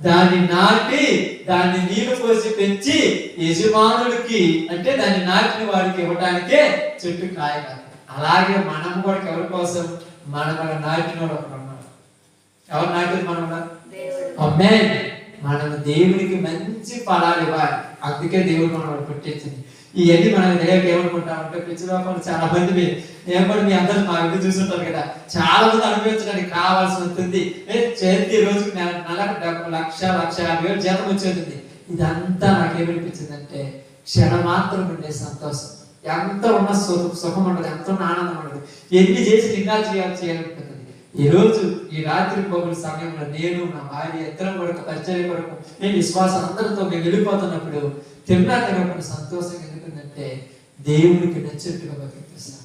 దాన్ని నాటి దాన్ని నీళ్లు పోసి పెంచి యజమానుడికి అంటే దాన్ని నాటిన వాడికి ఇవ్వడానికే చెట్టు కాయ కాదు. అలాగే మనం కూడా ఎవరి కోసం? మన నాటిన వాడు ఒకడు ఉన్నాడు. ఎవరు నాటిది? మనం. మనం దేవుడికి మంచి ఫలాలు ఇవ్వాలి. అందుకే దేవుడు మనం పుట్టించింది. ఇవన్నీ మనం తెలియక ఏమనుకుంటామంటే, పిచ్చిలోపలు చాలా మంది ఏమని మీ అందరూ మా ఇంటి చూస్తుంటారు కదా, చాలా మంది అనుభవించడానికి కావాల్సి ఉంటుంది. చేతి రోజుకి నెలకు 1,50,000 జీతం వచ్చేది. ఇదంతా నాకేమనిపించిందంటే, క్షణమాత్రం ఉండే సంతోషం. ఎంత ఉన్న సుఖం ఉండదు, ఎంత ఉన్న ఆనందం ఉండదు. ఎన్ని చేసి ఇంకా చేయాలనిపిస్తుంది. ఈ రోజు ఈ రాత్రి పగుల సమయంలో నేను నా భార్య ఇద్దరం కొరకు పరిచర్య కొరకు నేను విశ్వాసం అందరితో మేము వెళ్ళిపోతున్నప్పుడు తిన్నాక సంతోషం ఎందుకుందంటే, దేవుడికి నచ్చినట్టుగా బతికిస్తాను.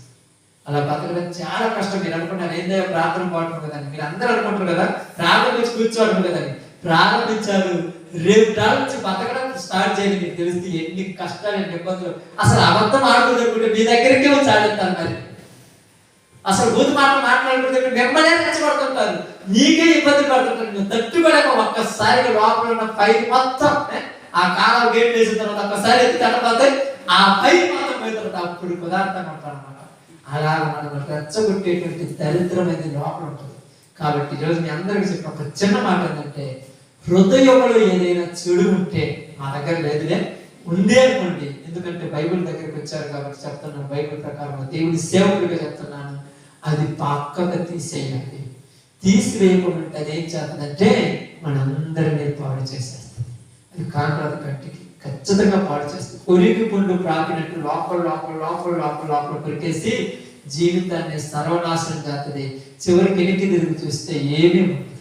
అలా బతకడం చాలా కష్టం. మీరు అనుకుంటారు ఏందో ప్రార్థన పాడుతుంది కదండి, మీరు అందరూ అనుకుంటారు కదా ప్రార్థన వచ్చి కూర్చోవడం కదండి. ప్రారంభించారు, రేపు నుంచి బతకడం స్టార్ట్ చేయండి. మీకు తెలిస్తే ఎన్ని కష్టాలు ఎన్ని ఇబ్బందులు. అసలు అబద్ధం ఆడుకుంటే మీ దగ్గరికే వచ్చి ఆడుతారు. మరి అసలు బూతు మాటలు మాట్లాడుకుంటే మిమ్మల్ని రెచ్చగొడుతుంటారు, నీకే ఇబ్బంది పడుతుంటారు. నువ్వు తట్టుకోలేక ఒక్కసారిగా లోపల ఉన్న పైకి మొత్తం ఆ కాలం గేట్ వేసిన తర్వాత ఒక్కసారి ఎత్తి తట్టపోతే ఆ పైకి మాత్రం పోయిన తర్వాత అప్పుడు పదార్థం అంటారు అన్నమాట. అలా మనం రెచ్చగొట్టేటువంటి దరిద్రం అనేది లోపల ఉంటుంది. కాబట్టి ఈరోజు మీ అందరికీ చెప్పిన ఒక చిన్న మాట ఏంటంటే, హృదయంలో ఏదైనా చెడు ఉంటే మా దగ్గర లేదులే ఉండే అనుకోండి. ఎందుకంటే బైబిల్ దగ్గరికి వచ్చారు కాబట్టి చెప్తున్నాను, బైబిల్ ప్రకారం దేవుడి సేవకుడిగా చెప్తున్నాను, అది పక్కగా తీసేయాలి. తీసివేయకుండా అది ఏం చేస్తుందంటే మనందరినీ పాడు చేసేస్తుంది. అది కాకరాదు కంటికి ఖచ్చితంగా పాడు చేస్తుంది. కొరికి పుండు ప్రాకినట్టు లోపల లోపల లోపల లోపల లోపల కొరికేసి జీవితాన్ని సర్వనాశనం చేస్తుంది. చివరికి వెనక్కి తిరిగి చూస్తే ఏమీ ఉంటుంది.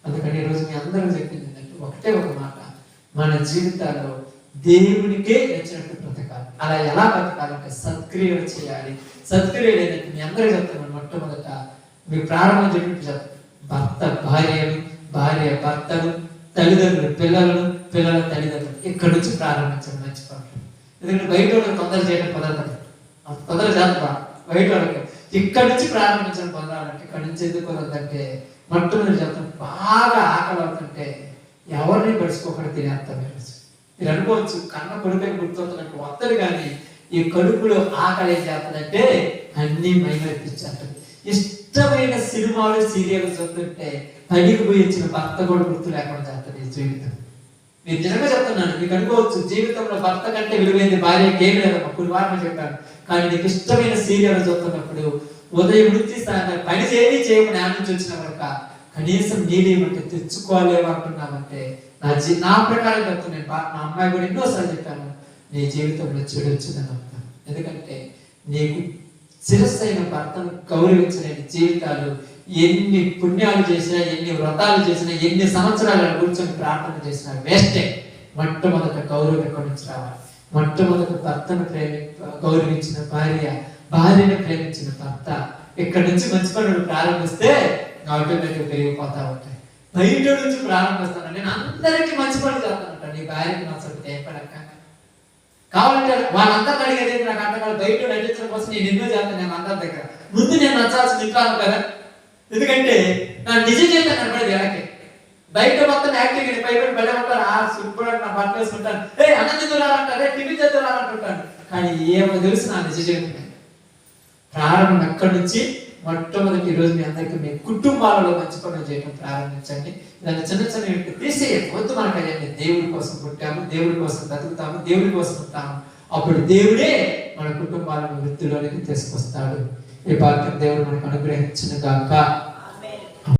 అందుకని ఈరోజు మీ అందరూ చెప్పింది ఏంటంటే, ఒకటే ఒక మాట, మన జీవితాల్లో దేవునికే నచ్చినట్టు బ్రతకాలి. అలా ఎలా బ్రతకాలంటే సత్క్రియలు చేయాలి. సత్క్రియలు ఏంటంటే మీ అందరూ చెప్తాను, మొట్టమొదట మీ ప్రారంభం చెప్పినట్టు చెప్తాను, భర్త భార్యలు, భార్య భర్తలు, తల్లిదండ్రులు పిల్లలను, పిల్లల తల్లిదండ్రులు. ఇక్కడి నుంచి ప్రారంభించడం మంచి పనులు. ఎందుకంటే బయట వాళ్ళకి తొందర చేయడం కుదరదు, తొందర చేద్దాం. బయట వాళ్ళకి ఇక్కడి నుంచి ప్రారంభించడం పొందాలంటే ఇక్కడి నుంచి ఎందుకు కుదరదంటే, మొట్టమొదటి చెప్తాను, బాగా ఆకలి అవుతుంటే ఎవరిని పడుచుకోకుండా తినేస్తాం. మీరు అనుకోవచ్చు కన్న కొడుకుని గుర్తొస్తున్నట్టు వస్తుంది, కానీ ఈ కడుపులో ఆకలి ఏం చేస్తుందంటే అన్ని మైమర్పించేస్తుంది. ఇష్టమైన సినిమాలు సీరియల్ చూస్తుంటే పనికి పోయి వచ్చిన భర్త కూడా గుర్తు లేకుండా చేస్తుంది ఈ జీవితం. నేను నిజంగా చెప్తున్నాను, మీకు అనుకోవచ్చు జీవితంలో భర్త కంటే విలువైంది భార్యకి ఏమి లేదమ్మా, కొన్ని వాటిని చెప్పాను. కానీ నీకు ఇష్టమైన సీరియల్ చూస్తున్నప్పుడు ఉదయం నుంచి సాయంత్రం పని చేయకుండా ఆ నుంచి వచ్చిన వరకు కనీసం నీళ్ళేమంటే తెచ్చుకోలేమంటున్నామంటే నా ప్రకారం చెప్తున్నాను. మా అమ్మాయి కూడా ఎన్నోసార్లు చెప్పాను, నీ జీవితంలో చెడు వచ్చిందని అర్థం. ఎందుకంటే నీకు శిరస్సు అయిన భర్తను గౌరవించిన జీవితాలు ఎన్ని పుణ్యాలు చేసినా, ఎన్ని వ్రతాలు చేసినా, ఎన్ని సంవత్సరాలు కూర్చొని ప్రార్థన చేసినా వేస్టే. మొట్టమొదట గౌరవం ఎక్కడి నుంచి రావాలి? మొట్టమొదట భర్తను గౌరవించిన భార్యను ప్రేమించిన భర్త. ఇక్కడ నుంచి మంచి పనులు ప్రారంభిస్తే ఆటోమేటిక్ పెరిగిపోతా ఉంటాయి. బయట నుంచి ప్రారంభిస్తాను, నేను అందరికీ మంచి పనులు చేస్తానంట. నీ భార్యకి నచ్చకపోతే ఏం పడక కావాలంటే వాళ్ళందరినీ అడిగేది నాకు అంతకాలం బయట నటించడం కోసం నేను ఎన్నో చేస్తాను. నేను అందరి దగ్గర ముందు నేను నచ్చాల్సింది ఇంకా కదా, ఎందుకంటే నా నిజ జీవితం కనపడేది ఎలాగే. బయట మొత్తం యాక్టింగ్ పైపడి బయట ఉంటారు, సూపర్ నా బట్ట వేసుకుంటాను, అన్నం తింటున్నారంటారు, టిఫిన్ చేస్తున్నారంటుంటాను. కానీ ఏమో తెలుసు నా నిజ జీవితం. ప్రారంభం ఎక్కడి నుంచి మొట్టమొదటి ఈరోజు మీ అందరికీ మీ కుటుంబాలలో మంచి పనులు చేయడం ప్రారంభించండి. దాన్ని చిన్న చిన్న తీసేయండి. వద్దు మనకు అయ్యండి. దేవుడి కోసం పుట్టాము, దేవుడి కోసం బతుకుతాము, దేవుడి కోసం ఉంటాము. అప్పుడు దేవుడే మన కుటుంబాలను వృత్తిలోనికి తీసుకొస్తాడు. ఈ భాగ్యం దేవుడు మనకు అనుగ్రహించిన గాక.